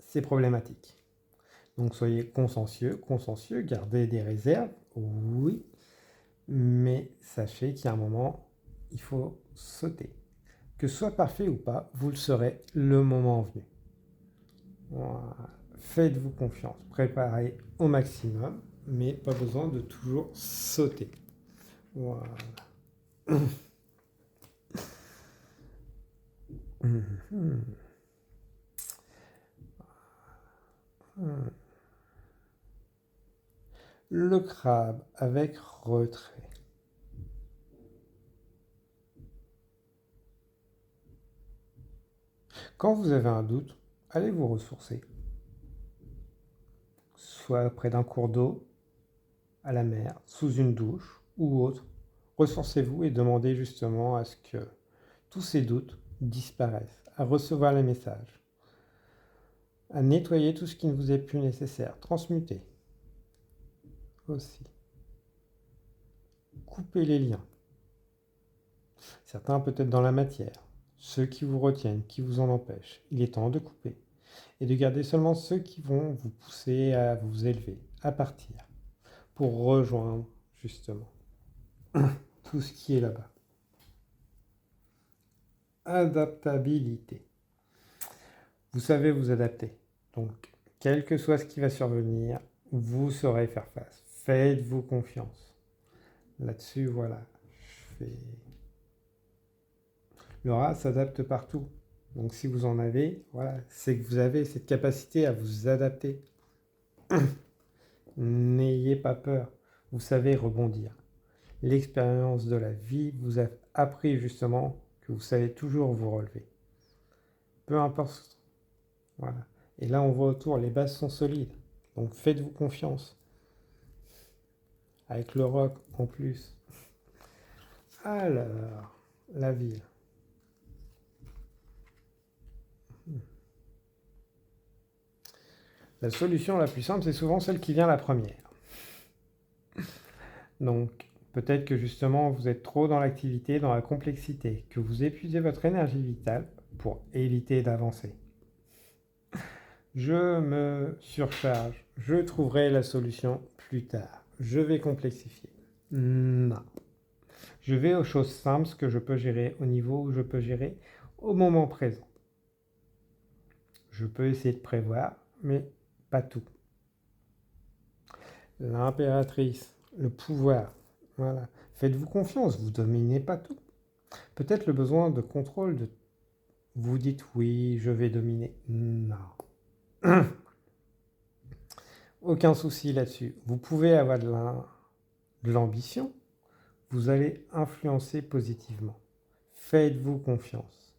c'est problématique. Donc soyez consciencieux, gardez des réserves, oui, mais sachez qu'il y a un moment, il faut sauter. Que ce soit parfait ou pas, vous le serez le moment venu. Voilà. Faites-vous confiance, préparez au maximum, mais pas besoin de toujours sauter. Voilà. Le crabe avec retrait. Quand vous avez un doute, allez vous ressourcer. Soit près d'un cours d'eau, à la mer, sous une douche ou autre. Ressourcez-vous et demandez justement à ce que tous ces doutes disparaissent, à recevoir les messages, à nettoyer tout ce qui ne vous est plus nécessaire, transmuter aussi. Coupez les liens. Certains peut-être dans la matière, ceux qui vous retiennent, qui vous en empêchent. Il est temps de couper et de garder seulement ceux qui vont vous pousser à vous élever, à partir, pour rejoindre justement tout ce qui est là-bas. Adaptabilité. Vous savez vous adapter. Donc, quel que soit ce qui va survenir, vous saurez faire face. Faites-vous confiance. Là-dessus, voilà. Le rat s'adapte partout. Donc, si vous en avez, voilà, c'est que vous avez cette capacité à vous adapter. N'ayez pas peur. Vous savez rebondir. L'expérience de la vie vous a appris justement que vous savez toujours vous relever. Peu importe. Voilà. Et là, on voit autour, les bases sont solides. Donc, faites-vous confiance. Avec le rock en plus. Alors, la ville. La solution la plus simple, c'est souvent celle qui vient la première. Donc, peut-être que justement, vous êtes trop dans l'activité, dans la complexité, que vous épuisez votre énergie vitale pour éviter d'avancer. Je me surcharge, je trouverai la solution plus tard. Je vais complexifier. Non. Je vais aux choses simples, ce que je peux gérer au niveau où je peux gérer au moment présent. Je peux essayer de prévoir, mais pas tout. L'impératrice, le pouvoir, voilà. Faites-vous confiance, vous dominez pas tout. Peut-être le besoin de contrôle, vous dites oui, je vais dominer. Non. Aucun souci là-dessus. Vous pouvez avoir de l'ambition, vous allez influencer positivement. Faites-vous confiance.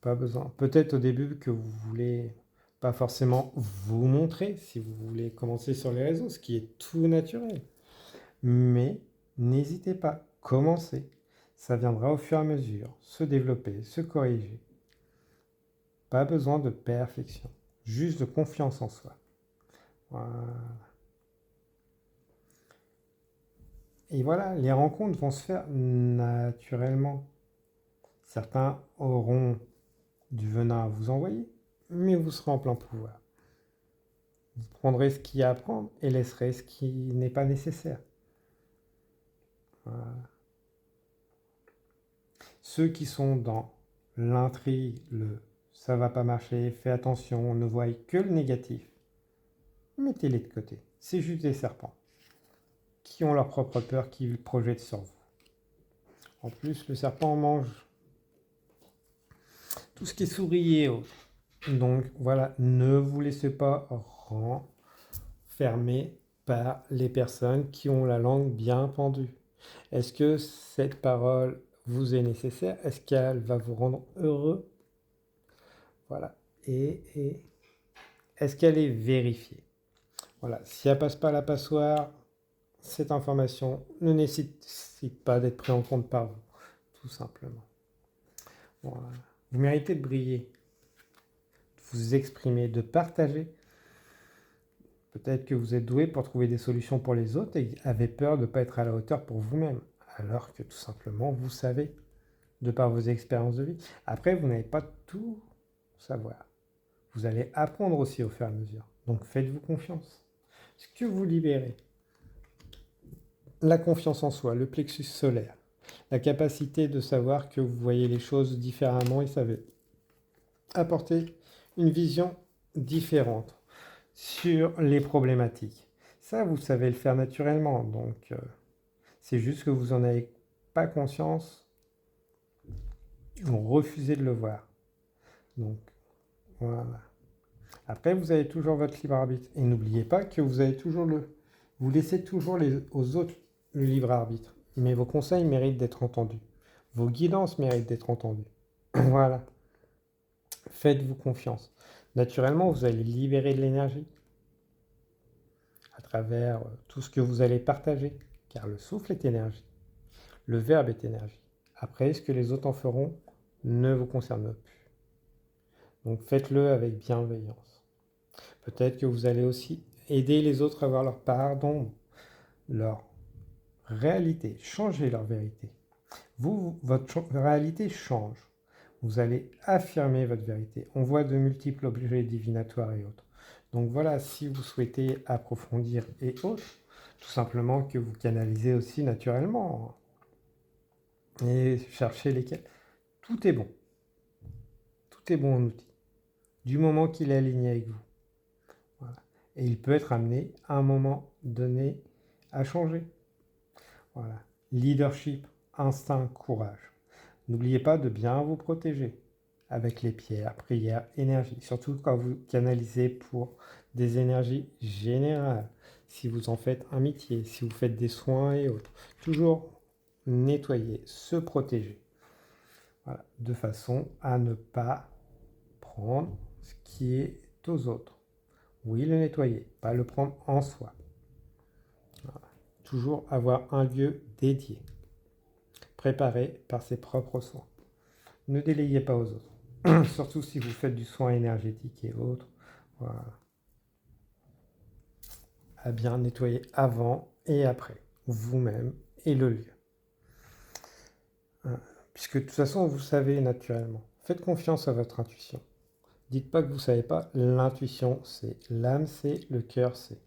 Pas besoin. Peut-être au début que vous voulez pas forcément vous montrer si vous voulez commencer sur les réseaux, ce qui est tout naturel. Mais n'hésitez pas, commencez. Ça viendra au fur et à mesure, se développer, se corriger. Pas besoin de perfection, juste de confiance en soi. Voilà. Et voilà, les rencontres vont se faire naturellement. Certains auront du venin à vous envoyer, mais vous serez en plein pouvoir. Vous prendrez ce qu'il y a à prendre et laisserez ce qui n'est pas nécessaire. Voilà. Ceux qui sont dans l'intrigue, ça va pas marcher, fais attention, ne voyez que le négatif, mettez-les de côté. C'est juste des serpents qui ont leur propre peur qu'ils projettent sur vous. En plus, le serpent mange tout ce qui est souris et autres. Donc voilà, ne vous laissez pas renfermer par les personnes qui ont la langue bien pendue. Est-ce que cette parole vous est nécessaire? Est-ce qu'elle va vous rendre heureux? Voilà. Et est-ce qu'elle est vérifiée? Voilà. Si elle passe pas la passoire, cette information ne nécessite pas d'être prise en compte par vous, tout simplement. Voilà. Vous méritez de briller, de vous exprimer, de partager. Peut-être que vous êtes doué pour trouver des solutions pour les autres et avez peur de ne pas être à la hauteur pour vous-même, alors que tout simplement vous savez, de par vos expériences de vie. Après, vous n'allez pas tout savoir. Vous allez apprendre aussi au fur et à mesure. Donc faites-vous confiance. Ce que vous libérez, la confiance en soi, le plexus solaire, la capacité de savoir que vous voyez les choses différemment et savez apporter une vision différente sur les problématiques. Ça, vous savez le faire naturellement. Donc, c'est juste que vous n'en avez pas conscience ou refusez de le voir. Donc, voilà. Après, vous avez toujours votre libre arbitre. Et n'oubliez pas que vous avez toujours vous laissez toujours aux autres le libre arbitre. Mais vos conseils méritent d'être entendus. Vos guidances méritent d'être entendues. Voilà. Faites-vous confiance. Naturellement, vous allez libérer de l'énergie à travers tout ce que vous allez partager. Car le souffle est énergie. Le verbe est énergie. Après, ce que les autres en feront ne vous concerne plus. Donc faites-le avec bienveillance. Peut-être que vous allez aussi aider les autres à voir leur part d'ombre, leur réalité, changer leur vérité. Vous, votre réalité change. Vous allez affirmer votre vérité. On voit de multiples objets divinatoires et autres. Donc voilà, si vous souhaitez approfondir et autres, tout simplement que vous canalisez aussi naturellement et cherchez lesquels. Tout est bon. Tout est bon en outil. Du moment qu'il est aligné avec vous. Voilà. Et il peut être amené à un moment donné à changer. Voilà. Leadership, instinct, courage. N'oubliez pas de bien vous protéger avec les pierres, prières, énergie. Surtout quand vous canalisez pour des énergies générales. Si vous en faites un métier, si vous faites des soins et autres. Toujours nettoyer, se protéger. Voilà. De façon à ne pas prendre ce qui est aux autres. Oui, le nettoyer, pas le prendre en soi. Voilà. Toujours avoir un lieu dédié, préparé par ses propres soins. Ne délayez pas aux autres, surtout si vous faites du soin énergétique et autres. Voilà. à bien nettoyer avant et après, vous-même et le lieu. Puisque de toute façon, vous savez naturellement. Faites confiance à votre intuition. Dites pas que vous ne savez pas, l'intuition c'est, l'âme c'est, le cœur c'est.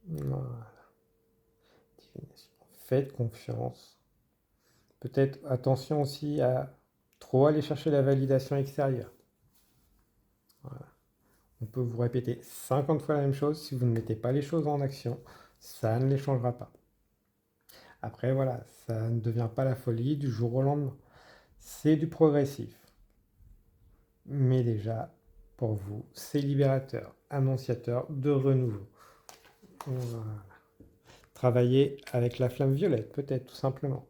Voilà. Divination. Faites confiance. Peut-être attention aussi à trop aller chercher la validation extérieure. Voilà. On peut vous répéter 50 fois la même chose, si vous ne mettez pas les choses en action, ça ne les changera pas. Après voilà, ça ne devient pas la folie du jour au lendemain. C'est du progressif. Mais déjà, pour vous, c'est libérateur, annonciateur de renouveau. Voilà. Travailler avec la flamme violette, peut-être tout simplement.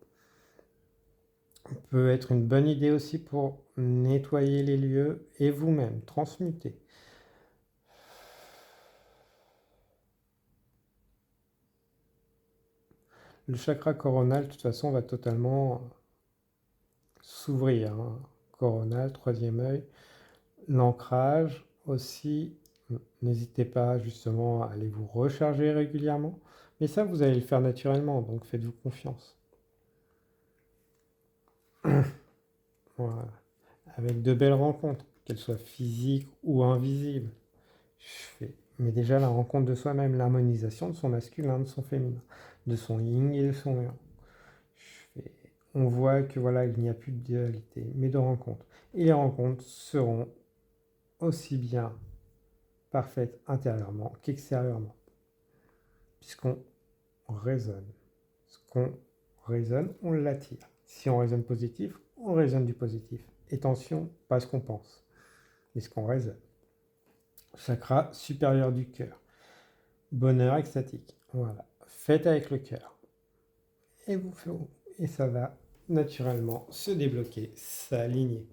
Peut être une bonne idée aussi pour nettoyer les lieux et vous-même, transmuter. Le chakra coronal, de toute façon, va totalement s'ouvrir. Coronal, troisième œil. L'ancrage aussi, n'hésitez pas justement à aller vous recharger régulièrement. Mais ça, vous allez le faire naturellement, donc faites-vous confiance. Voilà. Avec de belles rencontres, qu'elles soient physiques ou invisibles. Mais déjà la rencontre de soi-même, l'harmonisation de son masculin, de son féminin, de son yin et de son yang. On voit que voilà, il n'y a plus de dualité, mais de rencontres. Et les rencontres seront aussi bien parfaites intérieurement qu'extérieurement, puisqu'on résonne. Ce qu'on raisonne, on l'attire. Si on raisonne positif, on raisonne du positif. Et attention, pas ce qu'on pense, mais ce qu'on raisonne. Chakra supérieur du cœur. Bonheur extatique. Voilà. Faites avec le cœur. Et ça va naturellement se débloquer, s'aligner.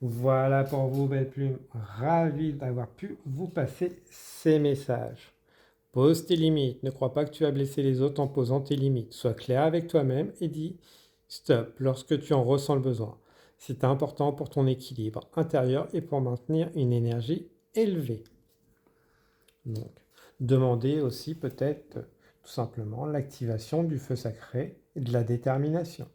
Voilà pour vous, belle plume. Ravi d'avoir pu vous passer ces messages. Pose tes limites. Ne crois pas que tu as blessé les autres en posant tes limites. Sois clair avec toi-même et dis stop lorsque tu en ressens le besoin. C'est important pour ton équilibre intérieur et pour maintenir une énergie élevée. Donc, demandez aussi peut-être tout simplement l'activation du feu sacré et de la détermination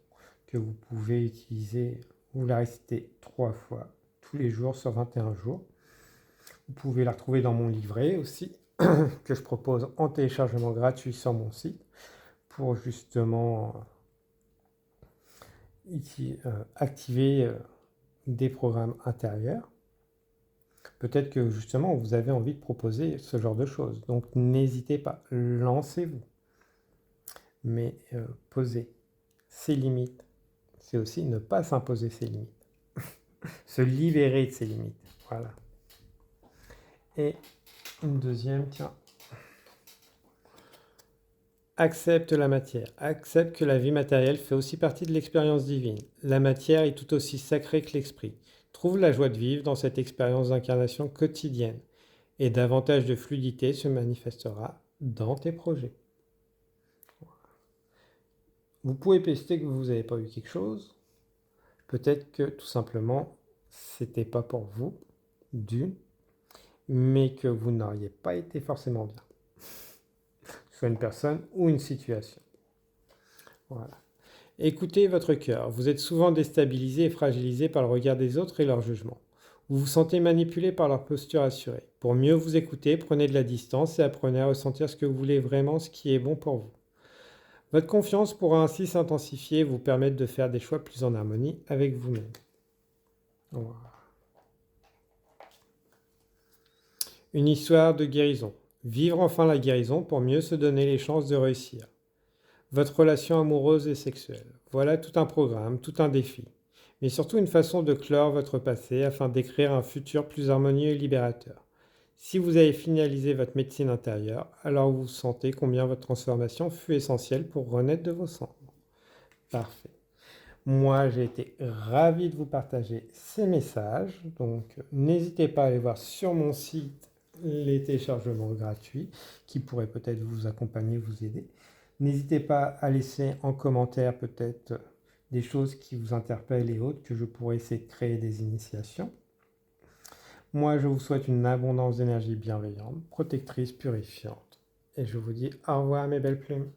que vous pouvez utiliser. Vous la récitez 3 fois tous les jours sur 21 jours. Vous pouvez la retrouver dans mon livret aussi que je propose en téléchargement gratuit sur mon site pour justement activer des programmes intérieurs. Peut-être que justement vous avez envie de proposer ce genre de choses. Donc n'hésitez pas, lancez-vous. Mais poser ses limites, c'est aussi ne pas s'imposer ses limites. Se libérer de ses limites. Voilà. Et une deuxième, tiens. Accepte la matière. Accepte que la vie matérielle fait aussi partie de l'expérience divine. La matière est tout aussi sacrée que l'esprit. Trouve la joie de vivre dans cette expérience d'incarnation quotidienne. Et davantage de fluidité se manifestera dans tes projets. Vous pouvez pester que vous n'avez pas eu quelque chose. Peut-être que tout simplement, c'était pas pour vous, mais que vous n'auriez pas été forcément bien. Soit une personne ou une situation. Voilà. Écoutez votre cœur. Vous êtes souvent déstabilisé et fragilisé par le regard des autres et leur jugement. Vous vous sentez manipulé par leur posture assurée. Pour mieux vous écouter, prenez de la distance et apprenez à ressentir ce que vous voulez vraiment, ce qui est bon pour vous. Votre confiance pourra ainsi s'intensifier et vous permettre de faire des choix plus en harmonie avec vous-même. Voilà. Une histoire de guérison. Vivre enfin la guérison pour mieux se donner les chances de réussir. Votre relation amoureuse et sexuelle. Voilà tout un programme, tout un défi. Mais surtout une façon de clore votre passé afin d'écrire un futur plus harmonieux et libérateur. Si vous avez finalisé votre médecine intérieure, alors vous sentez combien votre transformation fut essentielle pour renaître de vos cendres. Parfait. Moi, j'ai été ravi de vous partager ces messages. Donc, n'hésitez pas à aller voir sur mon site les téléchargements gratuits qui pourraient peut-être vous accompagner, vous aider. N'hésitez pas à laisser en commentaire peut-être des choses qui vous interpellent et autres que je pourrais essayer de créer des initiations. Moi, je vous souhaite une abondance d'énergie bienveillante, protectrice, purifiante. et je vous dis au revoir mes belles plumes.